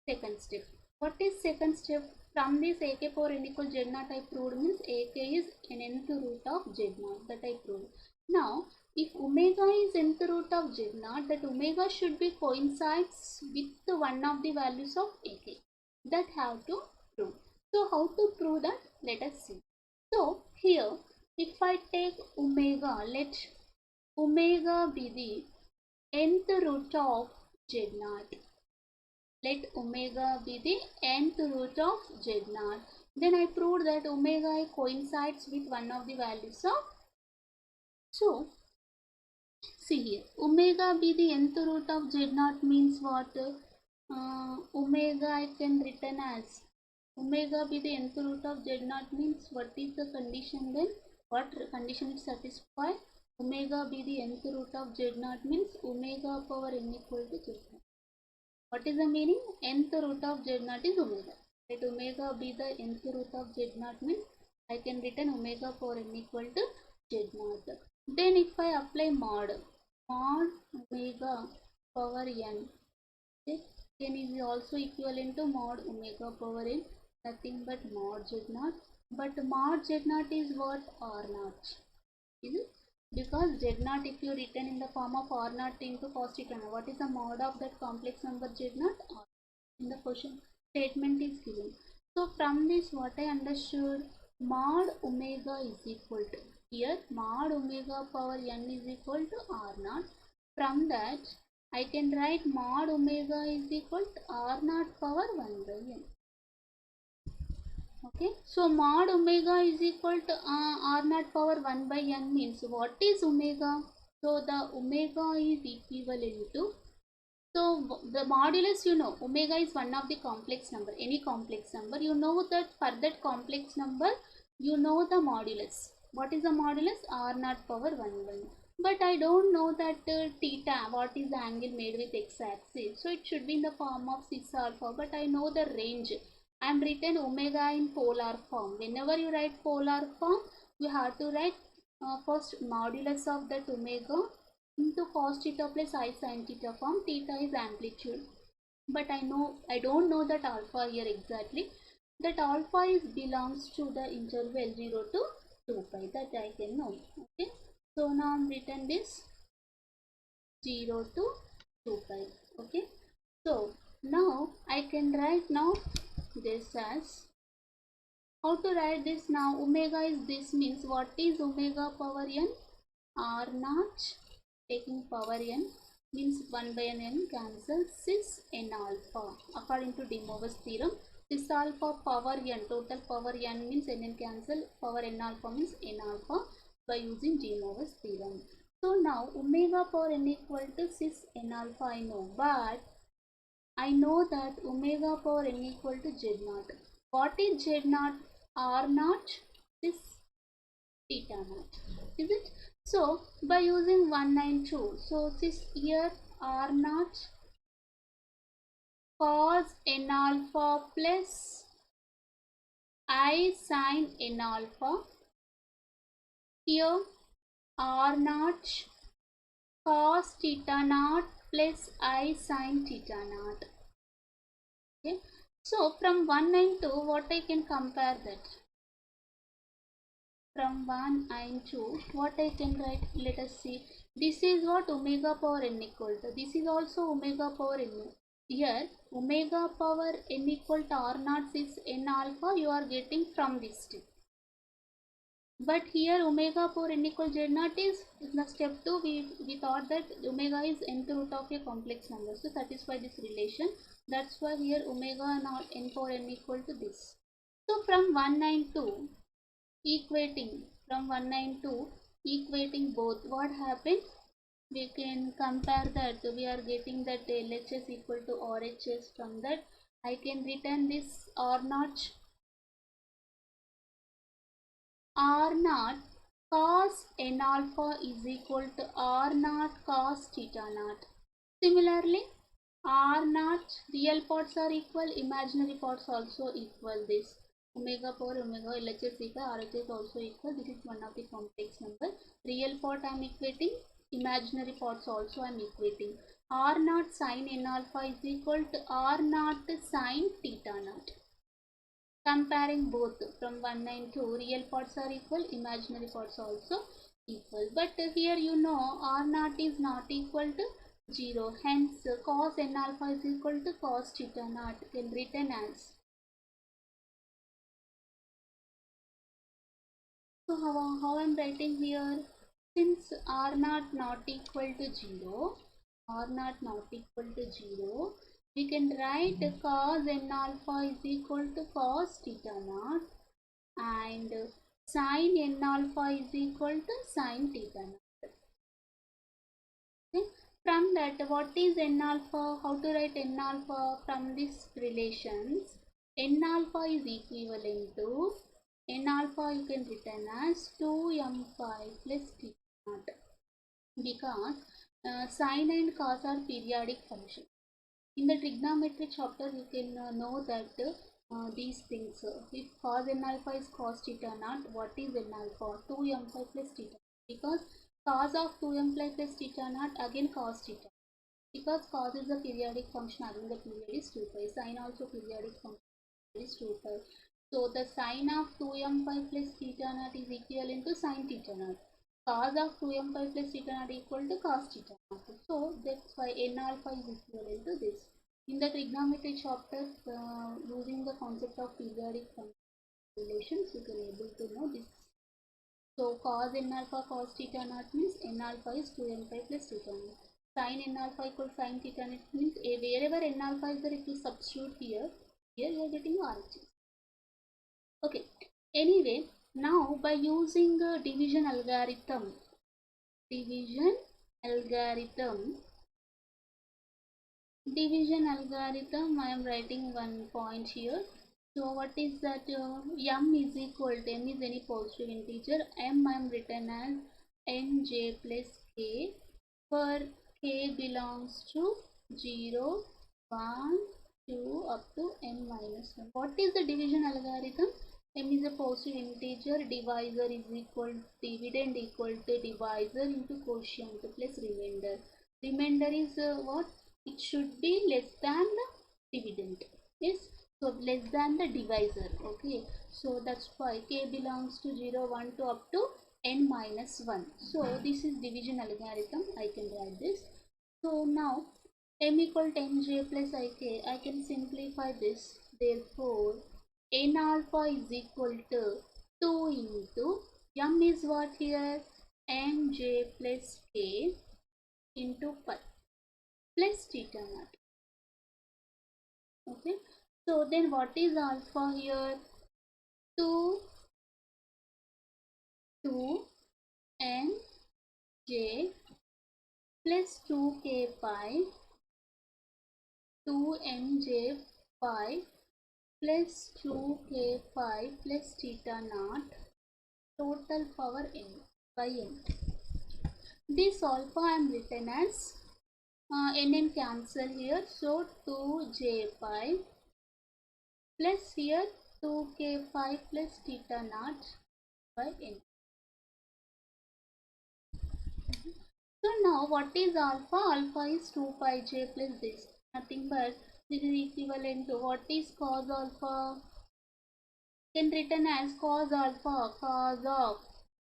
second step. What is second step? From this AK power n equal Z naught I proved means AK is an nth root of Z naught, that I proved. Now if omega is nth root of Z naught, that omega should be coincides with one of the values of AK. That have to prove. So how to prove that? Let us see. So here if I take omega, let omega be the nth root of Z naught. Let omega be the nth root of Z naught. Then I proved that omega coincides with one of the values of. So see here, omega be the nth root of Z naught means what? Omega I can written as omega be the nth root of Z naught means what is the condition then? What condition it satisfy? Omega be the nth root of Z naught means omega power n equal to Z naught. What is the meaning? Nth root of Z naught is omega. Let omega be the nth root of Z naught means I can written omega power n equal to Z naught. Then if I apply mod omega power n, n is also equivalent to mod omega power n, nothing but mod Z naught. But mod Z naught is what? R naught. Is it? Because Z naught if you written in the form of R naught into cos theta naught, what is the mod of that complex number Z naught? R. In the question statement is given. So from this what I understood, mod omega is equal to, here mod omega power n is equal to R naught. From that I can write mod omega is equal to R naught power 1 by n. Okay, so mod omega is equal to R naught power 1 by n means what is omega? So the omega is equivalent to, so the modulus, you know, omega is one of the complex number, any complex number. You know that for that complex number, you know the modulus. What is the modulus? R naught power 1 by n. But I don't know that theta, what is the angle made with x axis. So it should be in the form of 6 alpha, but I know the range. I am written omega in polar form. Whenever you write polar form, you have to write first modulus of that omega into cos theta plus I sin theta form. Theta is amplitude. But I don't know that alpha here exactly. That alpha is belongs to the interval 0 to 2 pi. That I can know. Okay. So now I am written this 0 to 2 pi. Okay. So now I can write now this as, how to write this now? Omega is this means what is omega power n? R naught taking power n means 1 by n cancels cis n alpha. According to De Moivre's theorem, cis alpha power n, total power n means n cancel, power n alpha means n alpha by using De Moivre's theorem. So now omega power n equal to cis n alpha I know, but I know that omega power n equal to Z naught. What is Z naught? R naught is theta naught. Is it? So by using 192, so this here R naught cos n alpha plus I sin n alpha. Here R naught cos theta naught plus I sin theta naught. Okay. So from 1 and 2, what I can compare that? From 1 and 2, what I can write? Let us see. This is what omega power n equal to. This is also omega power n. Here omega power n equal to r naught is n alpha you are getting from this step. But here omega power n equal z naught is in the step 2 we thought that omega is nth root of a complex number. So satisfy this relation. That's why here omega naught n power n equal to this. So from 1 and 2 equating both, what happened? We can compare that. We are getting that LHS equal to RHS. From that I can return this R naught cos n alpha is equal to R naught cos theta naught. Similarly, R naught real parts are equal, imaginary parts also equal. This omega power omega LHS equal, RHS also equal. This is one of the complex number. Real part I am equating, imaginary parts also I am equating. R naught sin n alpha is equal to R naught sin theta naught. Comparing both from 1 and 2, real parts are equal, imaginary parts also equal. But here you know R naught is not equal to 0. Hence cos n alpha is equal to cos theta naught, can written as. So how I am writing here? Since R naught not equal to 0, we can write cos n alpha is equal to cos theta naught and sin n alpha is equal to sin theta naught. Okay. From that, what is n alpha? How to write n alpha from these relations? N alpha is equivalent to n alpha you can written as 2m pi plus theta naught, because sine and cos are periodic functions. In the trigonometry chapter, you can know that these things. If cos n alpha is cos theta naught, what is n alpha? 2m pi plus theta. Because cos of 2m pi plus theta naught again cos theta. Because cos is a periodic function, again the period is 2 pi. Sine also periodic function is 2 pi. So the sine of 2m pi plus theta naught is equivalent to sine theta naught. Cos of 2m pi plus theta naught equal to cos theta naught. So that's why n alpha is equivalent to this. In the trigonometry chapter, using the concept of periodic relations, you can able to know this. So cos n alpha cos theta naught means n alpha is 2m pi plus theta naught. Sin n alpha equals sin theta naught means wherever n alpha is there, if you substitute here you are getting RHS. Okay. Anyway, now by using division algorithm, I am writing one point here. So what is that? M is equal to, M is any positive integer, M I am written as nj plus k, where k belongs to 0, 1, 2 up to n minus 1. What is the division algorithm? M is a positive integer, divisor is equal, dividend equal to divisor into quotient plus remainder. Remainder is what? It should be less than the dividend. Yes, so less than the divisor. Okay, so that's why k belongs to 0, 1 to up to n minus 1. So this is division algorithm. I can write this. So now m equal to nj plus ik. I can simplify this. Therefore n alpha is equal to 2 into m is what here? Nj plus k into pi plus theta naught. Okay, so then what is alpha here? 2 n j plus 2k pi, 2 n j pi plus 2k pi plus theta naught, total power n by n. This alpha I am written as n cancel here, so 2j pi plus here 2k pi plus theta naught by n. So now what is alpha? Alpha is 2 pi j plus this, nothing but This is equivalent to what is cos alpha? Can written as cos alpha, cos of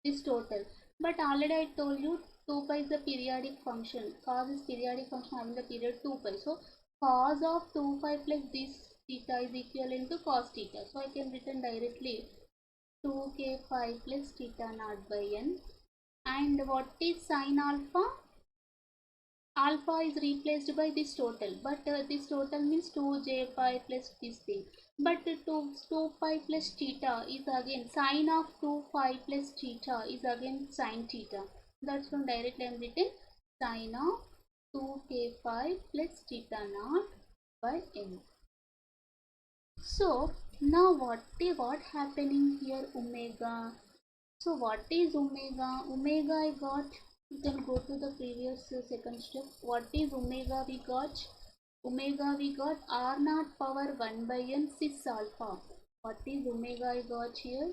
this total. But already I told you 2 pi is the periodic function. Cos is periodic function having the period 2 pi. So cos of 2 pi plus this theta is equivalent to cos theta. So I can written directly 2k pi plus theta naught by n. And what is sin alpha? Alpha is replaced by this total, but this total means 2j pi plus this thing. But 2 pi plus theta is again sine of 2 pi plus theta is again sine theta. That's from directly I am written sine of 2k pi plus theta naught by n. So now what happening here omega? So what is omega? Omega I got, you can go to the previous second step. What is omega we got? Omega we got r naught power 1 by n cis alpha. What is omega I got here?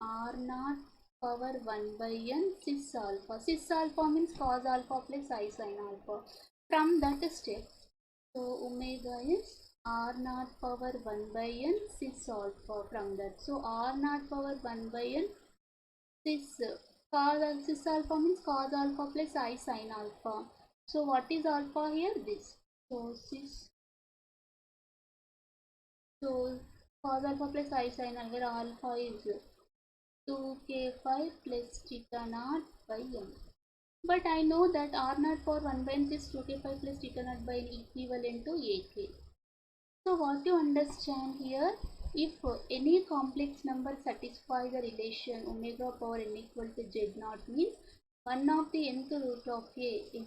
R naught power 1 by n cis alpha. Cis alpha means cos alpha plus I sin alpha. From that step, so omega is r naught power 1 by n cis alpha from that. So r naught power 1 by n cis alpha means cos alpha plus I sin alpha. So what is alpha here? This. So cos alpha plus I sin alpha, where alpha is 2k5 plus theta naught by n. But I know that r naught for 1 by n is 2k5 plus theta naught by n equivalent to ak. So what you understand here, if any complex number satisfies the relation omega power n equal to z naught means one of the nth root of a.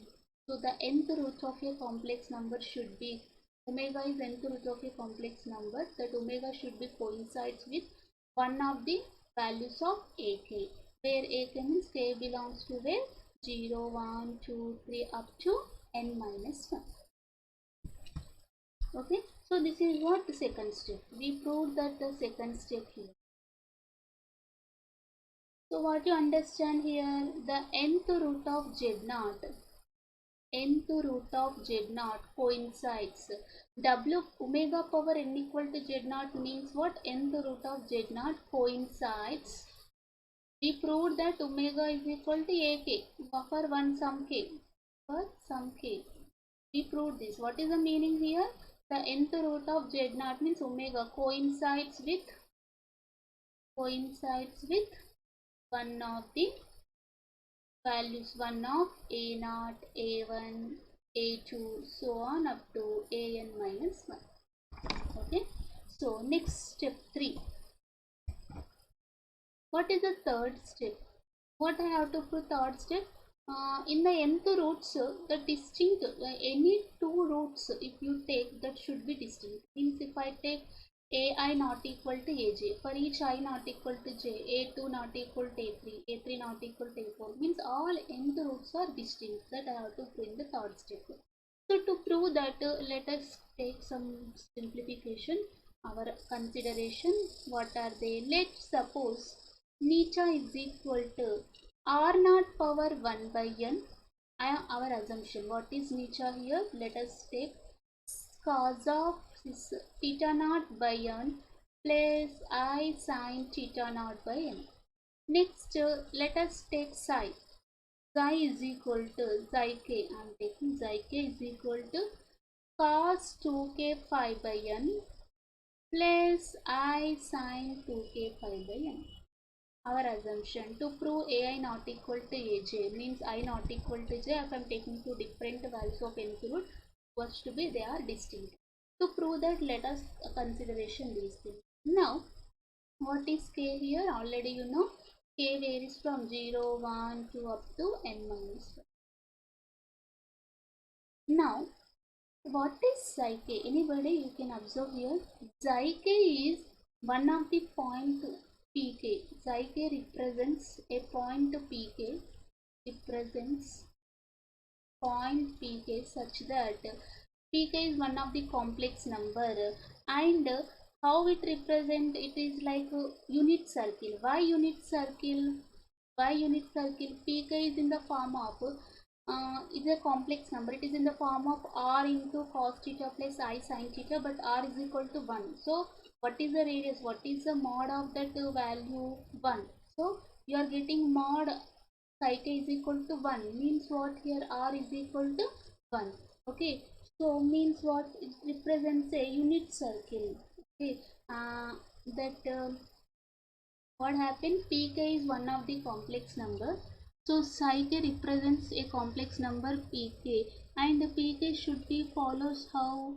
So the nth root of a complex number should be, omega is nth root of a complex number, that omega should be coincides with one of the values of ak, where ak means k belongs to where 0, 1, 2, 3 up to n minus 1. Okay, so this is what the second step. We proved that the second step here. So what you understand here, the nth root of z naught, coincides. W omega power n equal to z naught means what? Nth root of z naught coincides. We proved that omega is equal to ak for one some k. For some k. We proved this. What is the meaning here? The nth root of z naught means omega coincides with one of the values, one of a naught, a1, a2, so on up to an minus 1. Okay. So next step 3. What is the third step? What I have to prove third step? In the nth roots, the distinct, any two roots if you take, that should be distinct. Means if I take ai not equal to aj, for each I not equal to j, a2 not equal to a3, a3 not equal to a4, means all nth roots are distinct. That I have to prove in the third step. So to prove that, let us take some simplification. Our consideration, what are they? Let's suppose Nita is equal to r naught power 1 by n. Our assumption, what is Nita here? Let us take cos of theta naught by n plus I sin theta naught by n. Next, let us take psi. Psi is equal to psi k. I am taking psi k is equal to cos 2k phi by n plus I sin 2k phi by n. Our assumption, to prove ai not equal to aj means I not equal to j, if I am taking two different values of nth root, first to be they are distinct. To prove that, let us consideration these things. Now what is k here? Already you know, k varies from 0, 1, 2 up to n minus 1. Now what is psi k? Anybody you can observe here. Psi k is one of the point pk. Psi k represents a point pk, represents point pk such that pk is one of the complex number, and how it represent, it is like a unit circle. Why unit circle? Why unit circle? Pk is in the form of is a complex number. It is in the form of r into cos theta plus I sin theta, but r is equal to 1. So what is the radius? What is the mod of that value? 1. So you are getting mod psi k is equal to 1, means what here? R is equal to 1. Okay, so means what? It represents a unit circle. Okay, that what happened? Pk is one of the complex number. So psi k represents a complex number pk, and pk should be follows how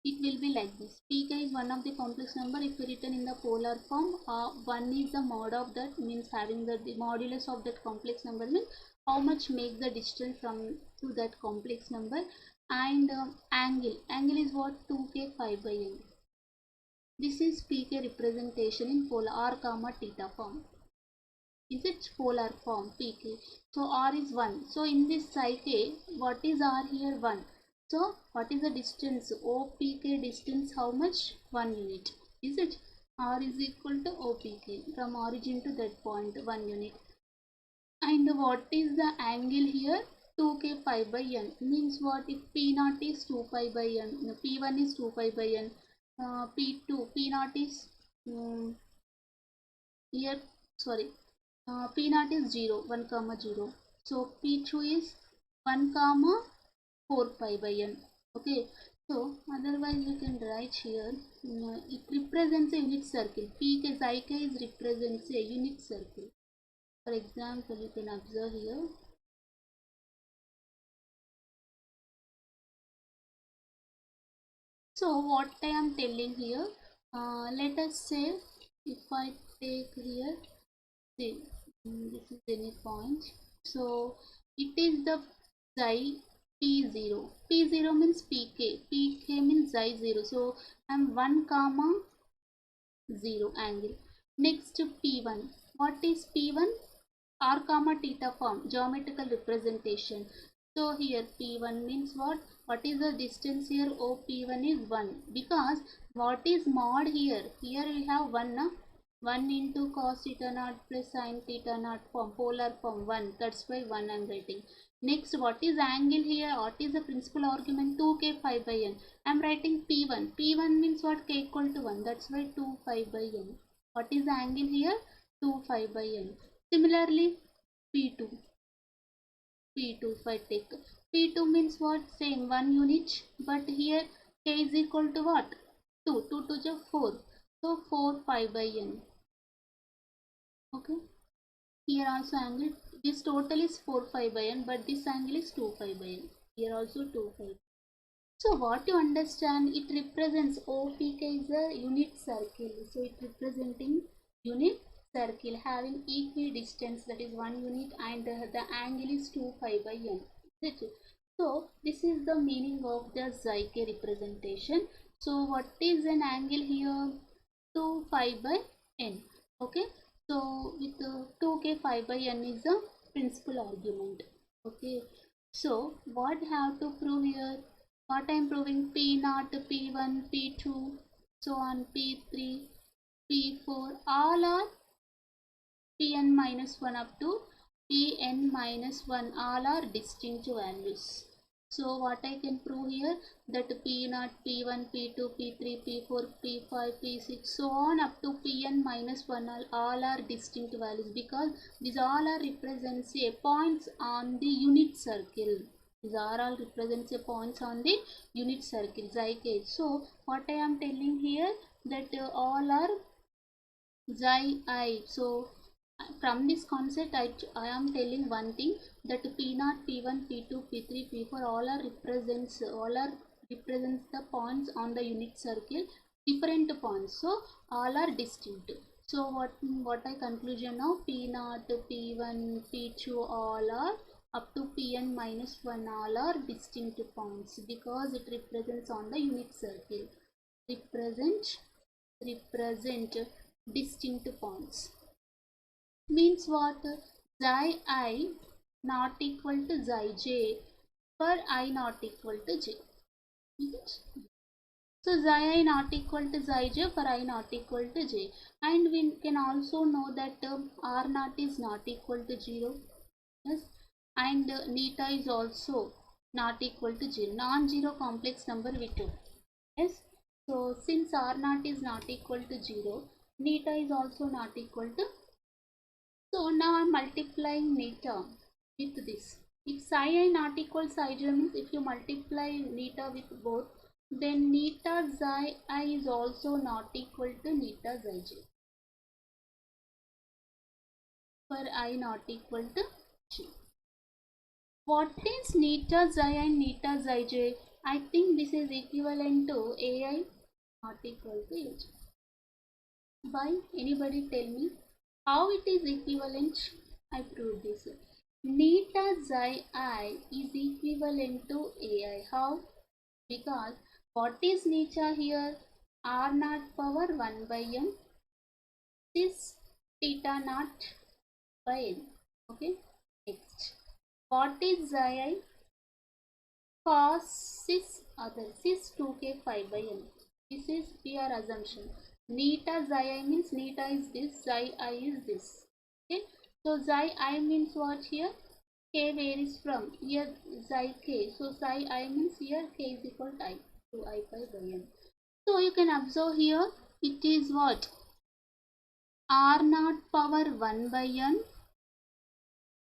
it will be like this. Pk is one of the complex number. If written in the polar form, 1 is the mod of that, means having the modulus of that complex number, means how much make the distance from to that complex number. And angle is what? 2k 5 by n. This is pk representation in polar r comma theta form. Is its polar form pk. So r is 1. So in this psi k, what is r here? 1. So what is the distance? OPK distance how much? 1 unit. Is it? R is equal to OPK from origin to that point, 1 unit. And what is the angle here? 2k pi by n. Means what? If p0 is 2 pi by n, p1 is 2 pi by n, p0 is here, sorry, p0 is 0, 1 comma 0. So p2 is 1 comma 4 pi by n. Okay, so otherwise you can write here, it represents a unit circle. Pk psi k is represents a unit circle. For example, you can observe here. So what I am telling here, let us say if I take here, see, this is any point. So it is the xi p0. P0 means pk. Pk means xi 0. So I am 1 comma 0 angle. Next p1. What is p1? R comma theta form, geometrical representation. So here p1 means what? What is the distance here? OP1 is 1. Because what is mod here? Here we have 1. 1 into cos theta naught plus sin theta naught form, polar form 1. That's why 1 I am writing. Next, what is angle here? What is the principal argument? 2k 5 by n. I am writing p1. P1 means what? K equal to 1. That's why 2 5 by n. What is the angle here? 2 5 by n. Similarly, P2. P2 if I take. P2 means what? Same 1 unit. But here K is equal to what? 2. 2 to the 4. So 4 pi by n. Okay. Here also angle. This total is 4 pi by n. But this angle is 2 pi by n. Here also 2 pi. So what you understand? It represents OPK is a unit circle. So it representing unit circle having equidistance, that is 1 unit, and the angle is 2 pi by n. So this is the meaning of the psi k representation. So what is an angle here? 2 pi by n. Okay. So with 2k 5 by n is the principal argument. Okay. So what have to prove here? What I am proving? P0, P1, P2, so on, P3, P4, all are Pn minus 1 up to Pn minus 1, all are distinct values. So what I can prove here, that P0, P1, P2, P3, P4, P5, P6, so on up to Pn minus 1, all are distinct values, because these all are represents a points on the unit circle. These are all represents a points on the unit circle xi k. So what I am telling here, that all are xi I. So from this concept I am telling one thing, that P0, P1, P2, P3, P4 all are represents the points on the unit circle, different points. So all are distinct. So what I conclusion now, P0, P1, P2 all are up to Pn minus 1 all are distinct points, because it represents on the unit circle. Represent distinct points. Means what? Xi I not equal to xi j for I not equal to j. So xi I not equal to xi j for I not equal to j. And we can also know that r naught is not equal to 0. Yes. and neta is also not equal to 0. Non-zero complex number we took. Yes. So since r naught is not equal to 0, neta is also not equal to. So now I am multiplying neta with this. If psi I not equal psi j means if you multiply neta with both, then neta xi I is also not equal to neta xi j. For I not equal to j. What is neta xi and neta xi j? I think this is equivalent to ai not equal to aj. Why? Anybody tell me how it is equivalent? I prove this. Neta xi I is equivalent to ai. How? Because what is neta here? R naught power 1 by n is theta naught by n. Okay. Next. What is xi I? Cos cis other cis 2k 5 by n. This is your assumption. Neta xi I means neta is this, xi I is this. Okay. So xi I means what here? K varies from here xi k. So psi I means here k is equal to I, 2i pi by n. So you can observe here it is what? R naught power 1 by n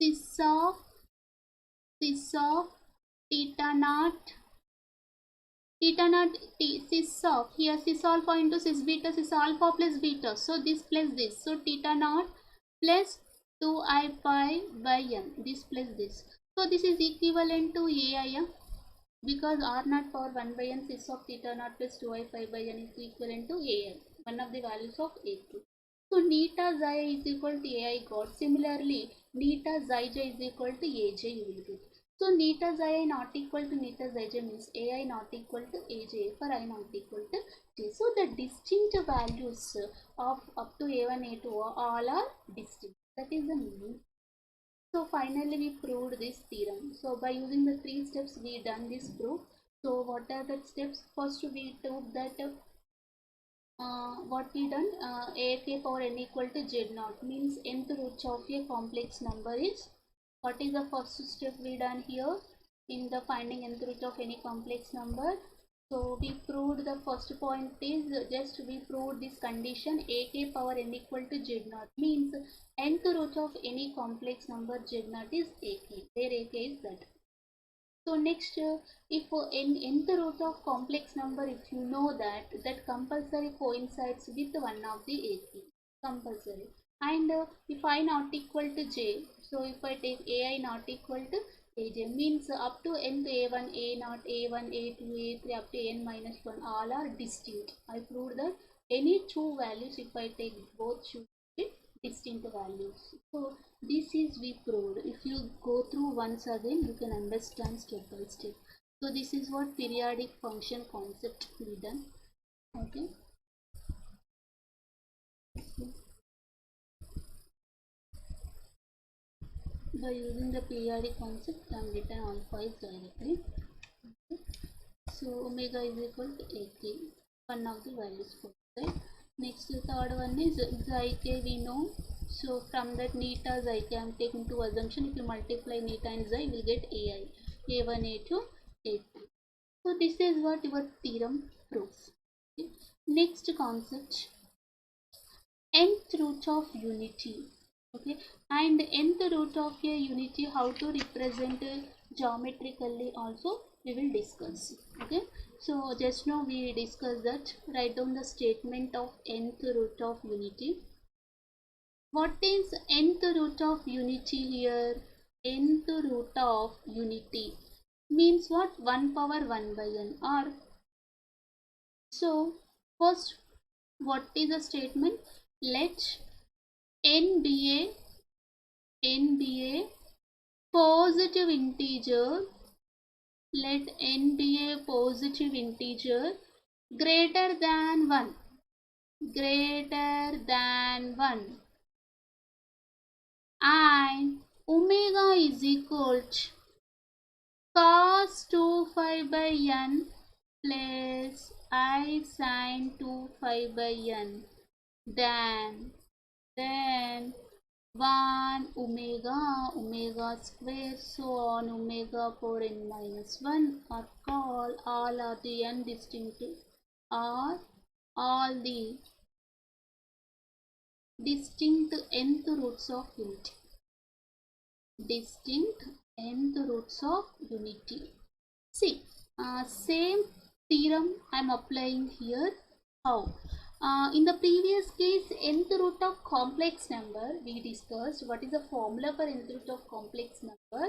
cis of theta naught cis of here cis alpha into cis beta, cis alpha plus beta. So this plus this. So theta naught plus 2i pi by n. This plus this. So this is equivalent to ai. Because r naught power 1 by n cis of theta naught plus 2i pi by n is equivalent to ai, one of the values of a2. So neta xi is equal to ai got. Similarly, neta xi j is equal to aj you will get. So neta xi not equal to neta xi j means ai not equal to aj for I not equal to j. So the distinct values of up to a1, a2 all are distinct. That is the meaning. So finally we proved this theorem. So by using the 3 steps we done this proof. So what are the steps? First we took that what we done ak power n equal to z naught means nth root of a complex number is. What is the first step we done here in the finding nth root of any complex number? So we proved the first point is just we proved this condition ak power n equal to z naught means nth root of any complex number z naught is ak, where ak is that. So next if nth root of complex number, if you know that compulsory coincides with one of the ak, compulsory. And if I not equal to j, so if I take ai not equal to aj means up to n to a1, a0, a1, a2, a3 up to n minus 1 all are distinct. I proved that any two values if I take both should be distinct values. So this is we proved. If you go through once again you can understand step by step. So this is what periodic function concept we done. Okay. By using the periodic concept I am written alpha is directly. Okay. So omega is equal to ak, one of the values for that. Next the third one is xi k we know. So from that neta xi k I am taking two assumption. If you multiply neta and xi you will get ai, a1, a2, a3. So this is what your theorem proves. Okay. Next concept, nth root of unity. Okay, and nth root of a unity, how to represent geometrically also we will discuss. Okay, so just now we discussed that. Write down the statement of nth root of unity. What is nth root of unity here? Nth root of unity means what? 1 power 1 by n. Or so first what is the statement? Let n be a positive integer. Let n be a positive integer greater than 1, greater than 1, and omega is equal to cos 2 phi by n plus I sin 2 phi by n. Then 1 omega square, so on omega power n minus 1 are called, all are the n distinct, are all the distinct nth roots of unity. Distinct nth roots of unity. See, same theorem I am applying here. How? In the previous case, nth root of complex number, we discussed what is the formula for nth root of complex number.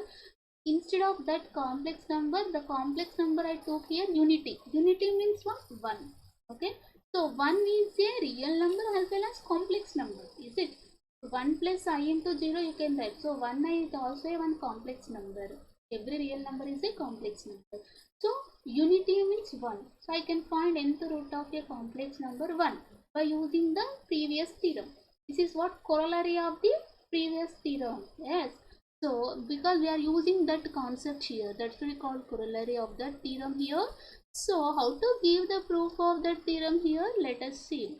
Instead of that complex number, the complex number I took here unity. Unity means what? 1. Okay. So 1 is a real number as well as complex number. Is it? 1 plus I into 0 you can write. So 1I is also a one complex number. Every real number is a complex number. So unity means 1. So I can find nth root of a complex number 1 by using the previous theorem. This is what corollary of the previous theorem. Yes. So because we are using that concept here, that's we call corollary of that theorem here. So how to give the proof of that theorem here? Let us see.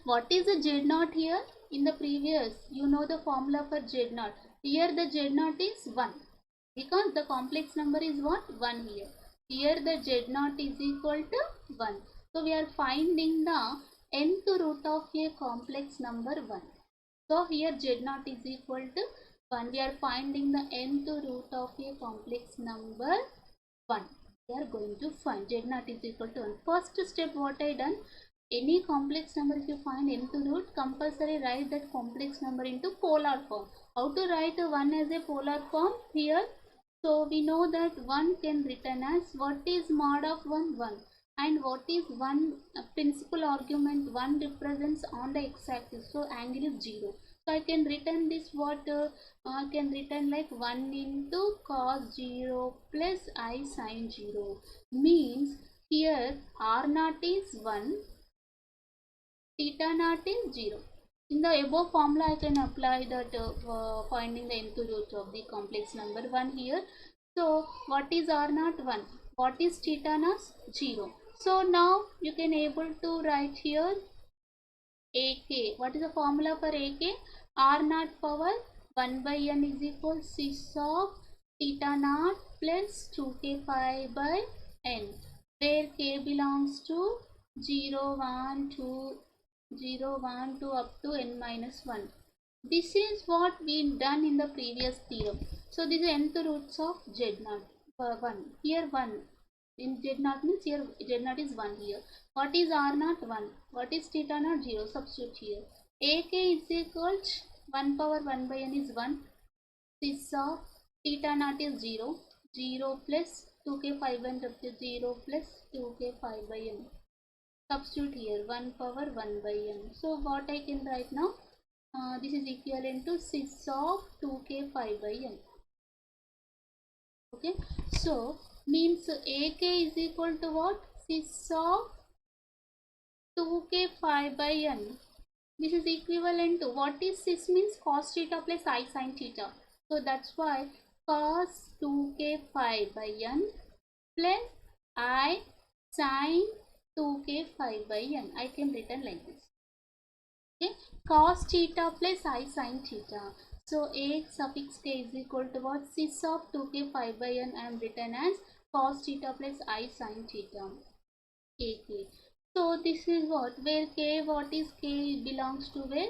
What is the Z0 here? In the previous, you know the formula for Z0. Here the Z0 is 1. Because the complex number is what? 1 here. Here the Z0 is equal to 1. So we are finding the nth root of a complex number 1. So here Z0 is equal to 1. We are finding the nth root of a complex number 1. We are going to find Z0 is equal to 1. First step what I done? Any complex number, if you find nth root, compulsory write that complex number into polar form. How to write 1 as a polar form? Here, so we know that 1 can written as, what is mod of 1? 1. And what is 1 principal argument? 1 represents on the x-axis, so angle is 0. So I can written this what? I can written like 1 into cos 0 plus I sin 0. Means here R0 is 1. Theta naught is 0. In the above formula, I can apply that finding the nth root of the complex number 1 here. So, what is R naught? 1. What is theta naught? 0. So, now you can able to write here AK. What is the formula for AK? R naught power 1 by n is equal cis of theta naught plus 2k pi by n, where k belongs to 0, 1, 2, 0, 1, 2 up to n minus 1. This is what we done in the previous theorem. So this is nth roots of Z0. 1. Here 1. In Z0 means here Z0 is 1 here. What is R0? 1. What is theta naught? 0. Substitute here. AK is equal to 1 power 1 by n is 1. Cis of theta naught is 0. 0 plus 2k 5 and 0 plus 2k 5 by n. Substitute here 1 power 1 by n. So what I can write now? This is equivalent to cis of 2k 5 by n. Okay. So means AK is equal to what? Cis of 2k 5 by n. This is equivalent to, what is cis means? Cos theta plus I sin theta. So that's why cos 2k 5 by n plus I sin 2k 5 by n. I can written like this. Okay, cos theta plus I sin theta. So A suffix k is equal to what? Cis of 2k 5 by n I am written as cos theta plus I sin theta. AK. So this is what? Where k, what is k belongs to where?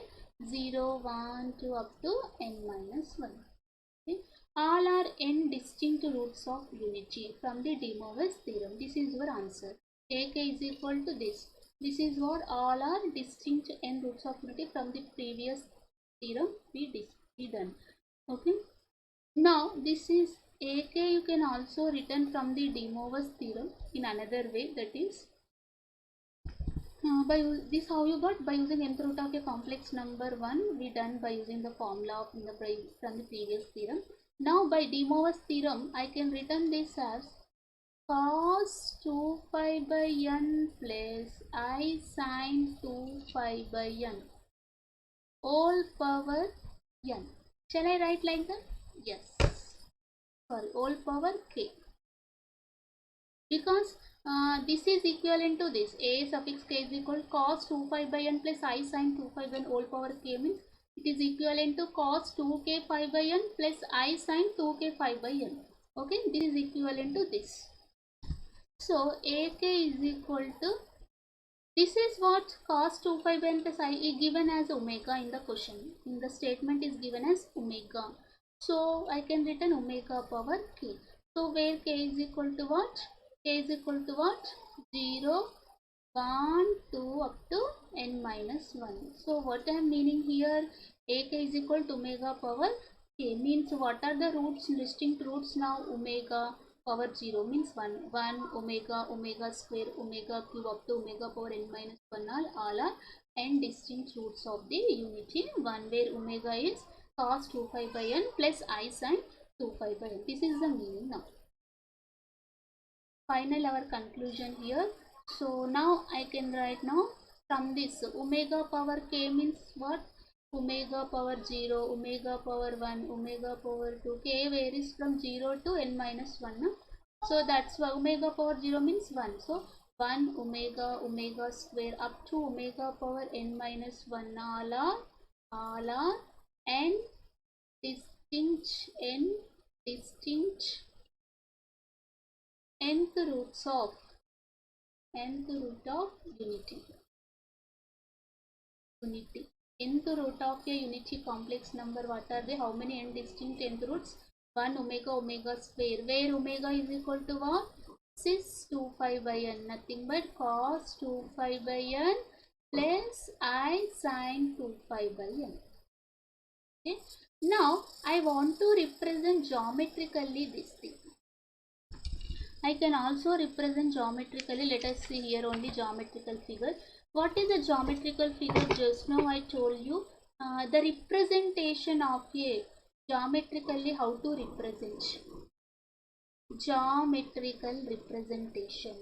0, 1, 2 up to n minus 1. Okay. All are n distinct roots of unity from the De Moivre's theorem. This is your answer. AK is equal to this. This is what? All are distinct n roots of unity from the previous theorem we done. Okay. Now this is AK, you can also written from the De Moivre's theorem in another way, that is by this how you got? By using nth root of a complex number 1 we done by using the formula from the previous theorem. Now by De Moivre's theorem I can written this as cos 2 pi by n plus I sin 2 pi by n whole power n. Shall I write like that? Yes. Sorry, whole power k. Because this is equivalent to this. A suffix k is equal to cos 2 pi by n plus I sin 2 pi by n whole power k, means It is equivalent to cos 2k phi by n plus I sin 2k phi by n. Okay, this is equivalent to this. So ak is equal to, this is what cos 2 phi by n plus I is given as omega in the question. In the statement is given as omega. So I can written omega power k. So where k is equal to what? K is equal to what? 0, 1, 2 up to n minus 1. So what I am meaning here, ak is equal to omega power k, means what are the roots, distinct roots now? Omega power 0 means 1, 1 omega, omega square, omega cube up to omega power n minus 1 all are n distinct roots of the unity 1, where omega is cos 2 phi by n plus I sin 2 phi by n. This is the meaning now. Final our conclusion here. So now I can write now from this omega power k means what? Omega power 0, omega power 1, omega power 2, k varies from 0 to n minus 1. No? So that's why omega power 0 means 1. So 1 omega, omega square up to omega power n minus 1 all are n distinct nth roots of unity. Nth root of a unity complex number, what are they? How many n distinct nth roots? 1 omega, omega square, where omega is equal to what? Cis 2 phi by n, nothing but cos 2 phi by n plus I sin 2 phi by n. Okay. Now I want to represent geometrically this thing. I can also represent geometrically. Let us see here only geometrical figure. What is a geometrical figure? Just now I told you the representation of a geometrically, how to represent geometrical representation.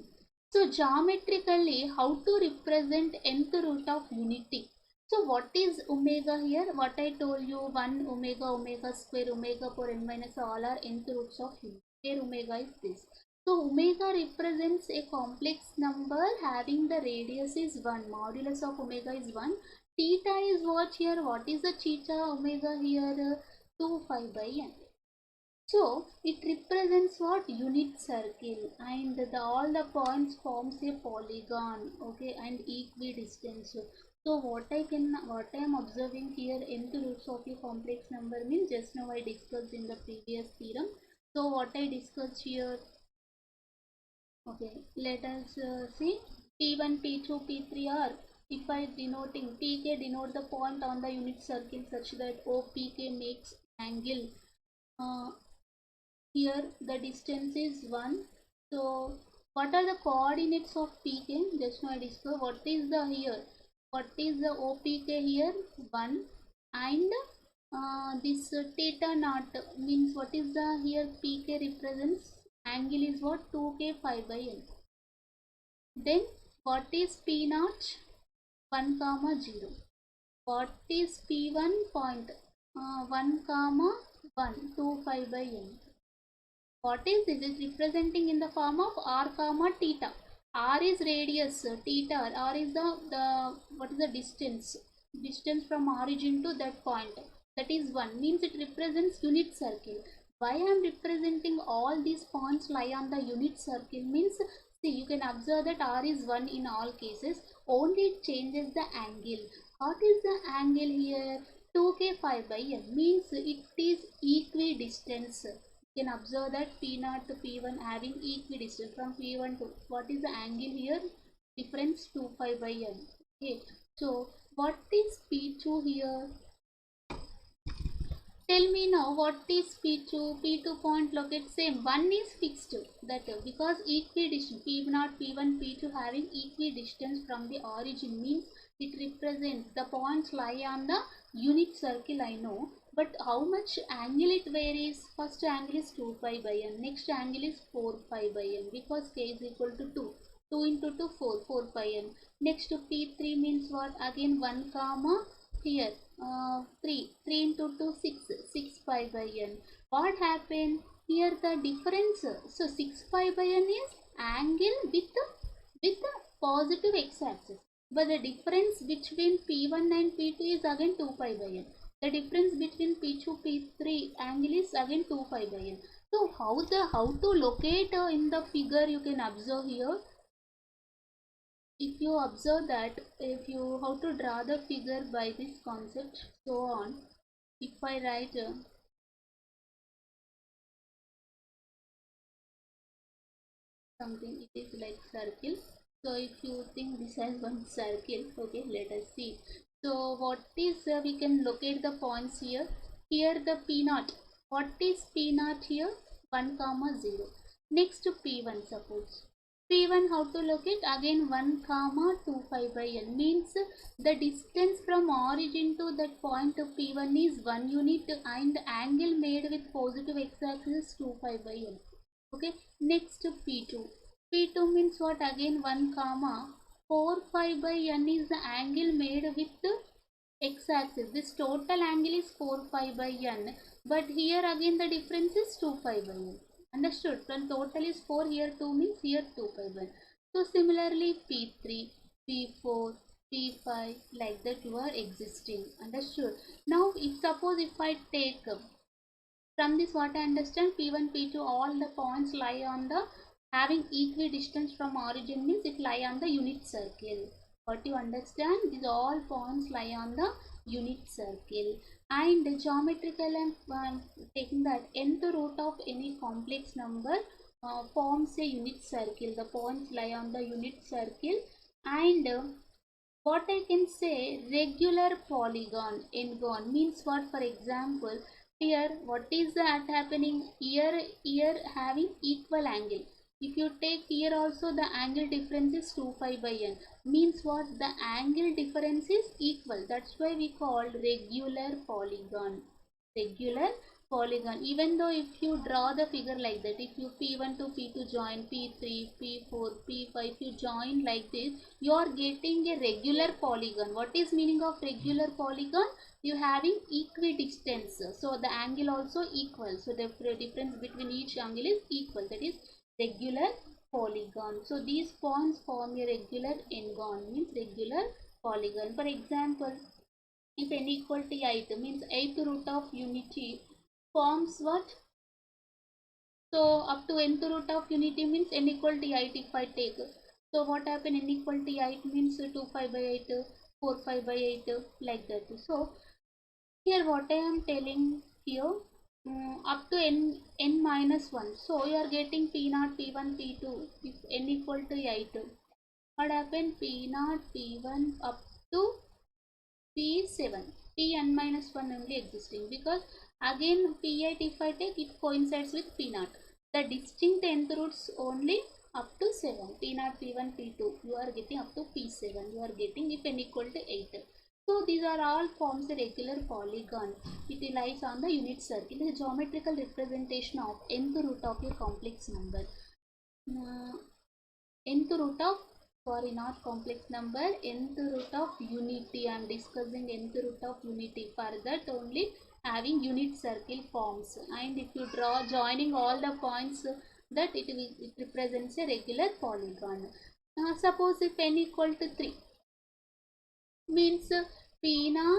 So geometrically, how to represent nth root of unity. So what is omega here? What I told you, 1 omega, omega square, omega power n minus all are nth roots of unity. Here omega is this. So omega represents a complex number having the radius is 1. Modulus of omega is 1. Theta is what here? What is the theta omega here? 2 phi by n. So it represents what? Unit circle, and all the points forms a polygon, okay, and equidistant. So what I am observing here, nth roots of a complex number means just now I discussed in the previous theorem. So what I discussed here, okay, let us see P1, P2, P3 are, if I denoting PK denote the point on the unit circle such that OPK makes angle. Here the distance is 1. So what are the coordinates of PK? Just now I discovered what is the here. What is the OPK here? 1. And this theta naught means what is the here PK represents angle is what? 2k phi by n. Then what is P naught? 1 comma 0. What is P1 point? 1 comma 1, 2 phi by n. What is this? Is representing in the form of r comma theta. R is radius, theta. R is the what is the distance from origin to that point. That is 1. Means it represents unit circle. Why I am representing all these points lie on the unit circle means, see, you can observe that R is 1 in all cases. Only it changes the angle. What is the angle here? 2k phi by n means it is equidistance. You can observe that P0 to P1 having equidistance from P1 to, what is the angle here? Difference 2 phi by n. Okay. So what is P2 here? Tell me now what is P2? P2 point locate same. 1 is fixed. That because equidistant P0, P1, P2 having equidistance from the origin means it represents the points lie on the unit circle, I know. But how much angle it varies? First angle is 2 pi by n. Next angle is 4 pi by n because k is equal to 2. 2 into 2, 4, 4 pi n. Next to P3 means what? Again 1 comma here 3 into 2, 6, 6 pi by n. What happened? Here the difference. So 6 pi by n is angle with positive x-axis. But the difference between P1 and P2 is again 2 pi by n. The difference between P2 P3 angle is again 2 pi by n. So how to locate in the figure you can observe here. If you observe that, if you how to draw the figure by this concept, so on. If I write something, it is like circle. So if you think this has one circle, okay, let us see. So what is we can locate the points here. Here the P naught. What is P naught here? 1 comma 0. Next to P1 suppose. P1 how to locate? Again 1 comma 2 pi by n, means the distance from origin to that point of P1 is 1 unit and angle made with positive x-axis is 2 pi by n. Okay, next to P2. P2 means what? Again 1 comma 4 pi by n is the angle made with the x-axis. This total angle is 4 pi by n, but here again the difference is 2 pi by n. Understood? When total is 4, here 2 means here 2 pi by n. So similarly P3, P4, P5, like that you are existing. Understood? Now if suppose if I take from this what I understand, P1, P2, all the points lie on the having equidistance from origin, means it lie on the unit circle. What you understand? These all points lie on the unit circle. And geometrical, I'm taking that nth root of any complex number forms a unit circle. The points lie on the unit circle. And what I can say, regular polygon n-gon means what? For example, here what is that happening? Here having equal angle. If you take here also, the angle difference is 2 pi by n, means what? The angle difference is equal. That's why we call regular polygon. Regular polygon. Even though if you draw the figure like that, if you P1 to P2 join, P3, P4, P5, if you join like this, you are getting a regular polygon. What is meaning of regular polygon? You having equidistance, so the angle also equal, so the difference between each angle is equal, that is regular polygon. So these points form a regular n-gon, means regular polygon. For example, if n equal to 8 means 8th root of unity forms what? So up to nth root of unity means n equal to 8 if I take. So what happen? N equal to 8 means 2 5 by 8, 4 5 by 8, like that. So here what I am telling here, up to n minus 1. So you are getting P0, P1, P2 if n equal to 8. What happen? P0, P1 up to P7, Pn minus 1 only existing, because again P8 if I take, it coincides with P0. The distinct nth roots only up to 7, P0, P1, P2. You are getting up to P7. You are getting if n equal to 8. So these are all forms a regular polygon. It lies on the unit circle. It is a geometrical representation of nth root of a complex number. Nth root of, sorry, not complex number, nth root of unity. I am discussing nth root of unity. For that only having unit circle forms, and if you draw joining all the points, that it represents a regular polygon. Suppose if n equal to 3 means P0,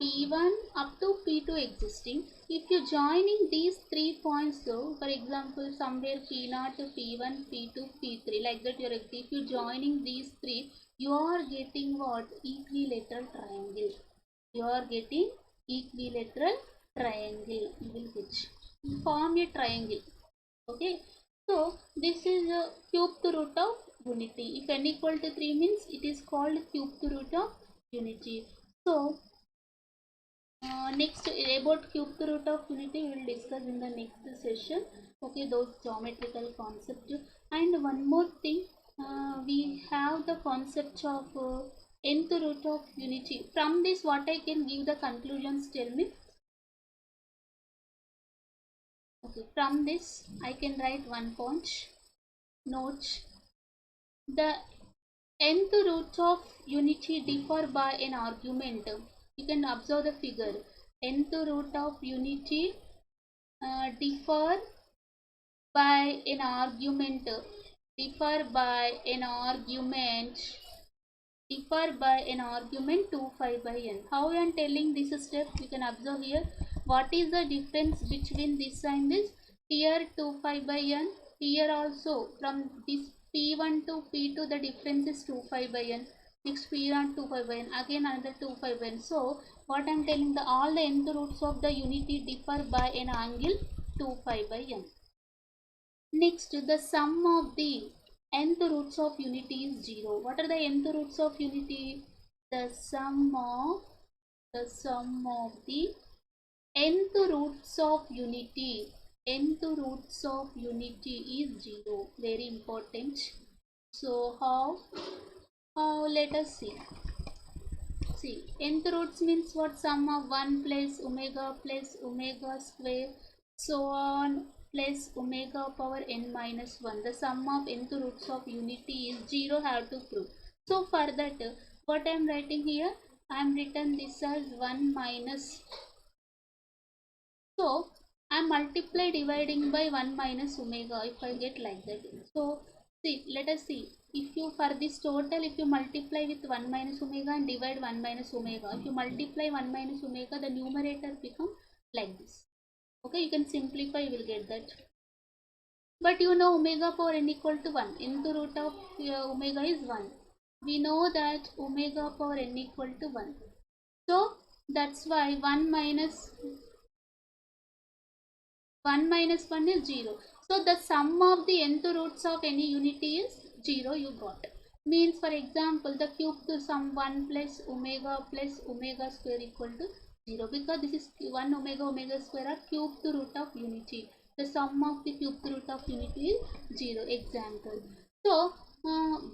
P1 up to P2 existing. If you joining these 3 points though, for example somewhere P0 to P1, P2, P3, like that if you joining these 3, you are getting what? Equilateral triangle. You are getting equilateral triangle. You will get form a triangle. Okay, so this is a cubed root of unity. If n equal to 3 means it is called cubed root of unity. So next about cubed root of unity we will discuss in the next session. Okay, those geometrical concepts. And one more thing, we have the concept of nth root of unity. From this what I can give the conclusions, tell me. Okay, from this I can write one point. Note, the nth root of unity differ by an argument. You can observe the figure. Nth root of unity differ by an argument. Differ by an argument differ by an argument 2 phi by n. How I am telling this step? You can observe here. What is the difference between this and this? Here 2 phi by n. Here also from this P1 to P2 the difference is 2 phi by n. Next P1 2 phi by n. Again another 2 phi by n. So what I am telling, the all the nth roots of the unity differ by an angle 2 phi by n. Next, the sum of the nth roots of unity is 0. What are the nth roots of unity? The sum of the nth roots of unity. Nth roots of unity is 0. Very important. So how let us see. See, nth roots means what? Sum of 1 plus omega square, so on, plus omega power n minus 1. The sum of nth roots of unity is 0, have to prove. So for that, what I am writing here? I am written this as 1 minus. So I multiply dividing by 1 minus omega if I get like that. So see, let us see. If you for this total, if you multiply with 1 minus omega and divide 1 minus omega, if you multiply 1 minus omega, the numerator become like this. Okay, you can simplify, you will get that. But you know omega power n equal to 1. Nth root of omega is 1. We know that omega power n equal to 1. So that's why 1 minus 1 is 0. So the sum of the nth roots of any unity is 0, you got. Means for example, the cube to sum 1 plus omega square equal to 0, because this is 1 omega square are cubed root of unity. The sum of the cubed root of unity is 0. Example. So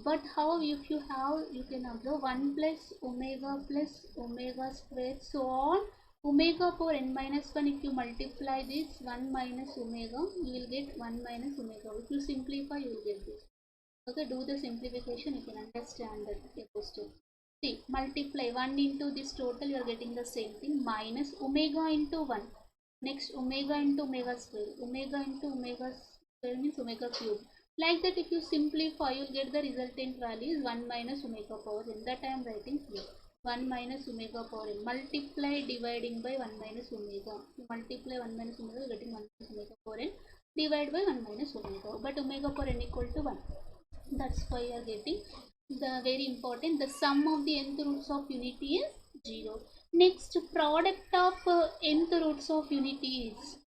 but how, if you have, you can observe 1 plus omega square, so on omega power n minus 1. If you multiply this 1 minus omega, you will get 1 minus omega. If you simplify, you will get this. Okay, do the simplification, you can understand that step. See, multiply 1 into this total, you are getting the same thing, minus omega into 1. Next omega into omega square. Omega into omega square means omega cube. Like that, if you simplify, you will get the resultant value is 1 minus omega power n. That I am writing here. 1 minus omega power n. Multiply dividing by 1 minus omega. You multiply 1 minus omega, you are getting 1 minus omega power n. Divide by 1 minus omega. But omega power n equal to 1. That's why you are getting the very important. The sum of the nth roots of unity is 0. Next, product of nth roots of unity is.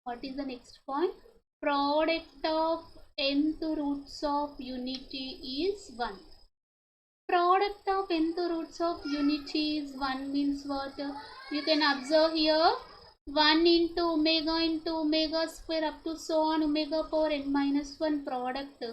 What is the next point? Product of nth roots of unity is 1. Product of nth roots of unity is 1 means what? You can observe here 1 into omega square up to so on omega power n minus 1 product.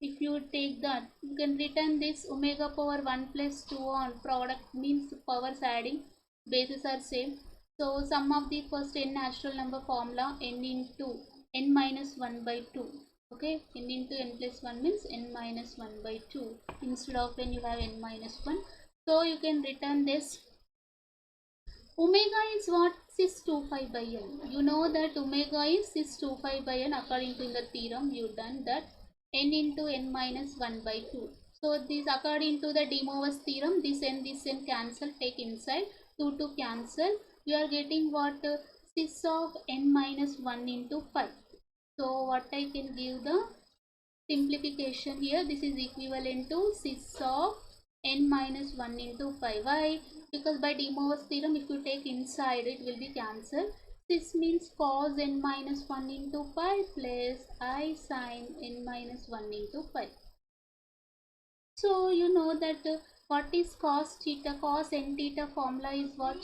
If you take that, you can return this omega power 1 plus 2 on product means powers adding, bases are same. So sum of the first n natural number formula n into n minus 1 by 2. Okay, n into n plus 1 means n minus 1 by 2. Instead of n you have n minus 1. So you can return this. Omega is what? Is 2 pi by n. You know that omega is 2 pi by n according to the theorem. You done that. N into n minus 1 by 2. So this according to the De Moivre's theorem, this n cancel, take inside, 2 to cancel. You are getting what? Cis of n minus 1 into 5. So what I can give the simplification here, this is equivalent to cis of n minus 1 into 5. Why? Because by De Moivre's theorem, if you take inside, it will be cancelled. This means cos n minus 1 into 5 plus I sin n minus 1 into 5. So you know that what is cos theta? Cos n theta formula is what?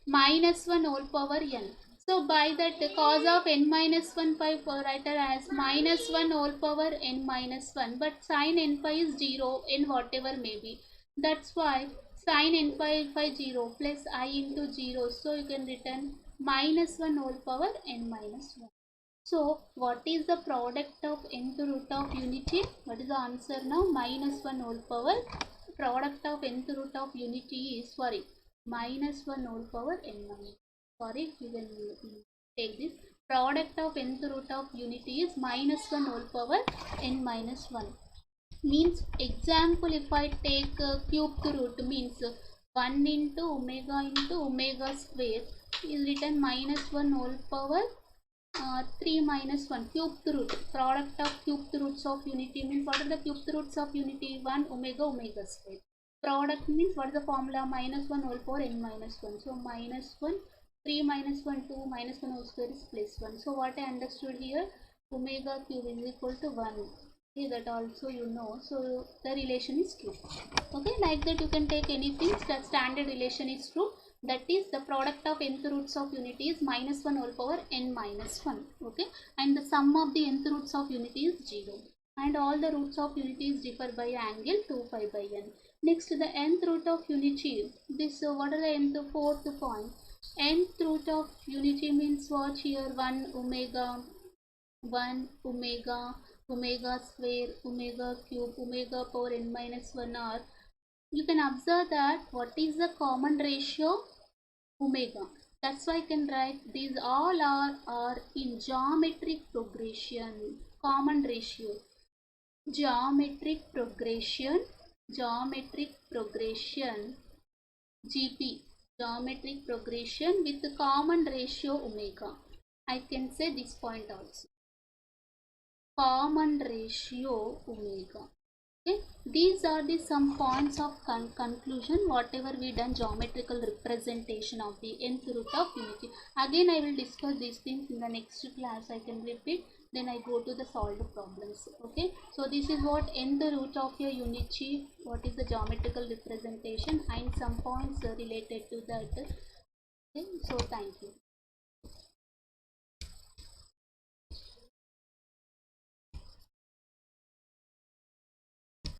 Minus 1 whole power n. So by that cos of n minus 1 pi write as minus 1 whole power n minus 1. But sin n pi is 0 in whatever may be. That's why sin n pi 0 plus I into 0. So you can return minus 1 whole power n minus 1. So what is the product of nth root of unity? What is the answer now? Minus 1 whole power. Product of nth root of unity is, sorry, minus 1 whole power n minus. Sorry, you can take this. Product of nth root of unity is minus 1 whole power n minus 1. Means example, if I take cubed root, means 1 into omega square is written minus 1 whole power 3 minus 1 cubed root. Product of cubed roots of unity means what are the cubed roots of unity? 1 omega square. Product means what is the formula? Minus 1 whole power n minus 1. So minus 1, 3 minus 1, 2 minus 1 whole square is plus 1. So what I understood here? Omega cube is equal to 1. Okay, that also you know. So the relation is true. Okay, like that you can take anything. The standard relation is true. That is the product of nth roots of unity is minus 1 whole power n minus 1. Okay, and the sum of the nth roots of unity is 0. And all the roots of unities differ by angle 2 pi by n. Next, the nth root of unity. This what are the nth? Fourth point. Nth root of unity means what here? 1 omega, omega square, omega cube, omega power n minus 1 are. You can observe that what is the common ratio? Omega. That's why I can write these all are in geometric progression. Common ratio. Geometric progression. GP. Geometric progression with the common ratio omega. I can say this point also. Common ratio omega. Okay, these are the some points of conclusion whatever we done geometrical representation of the nth root of unity. Again I will discuss these things in the next class. I can repeat, then I go to the solved problems. Okay, so this is what nth root of your unity, what is the geometrical representation, and some points related to that. Okay, so thank you.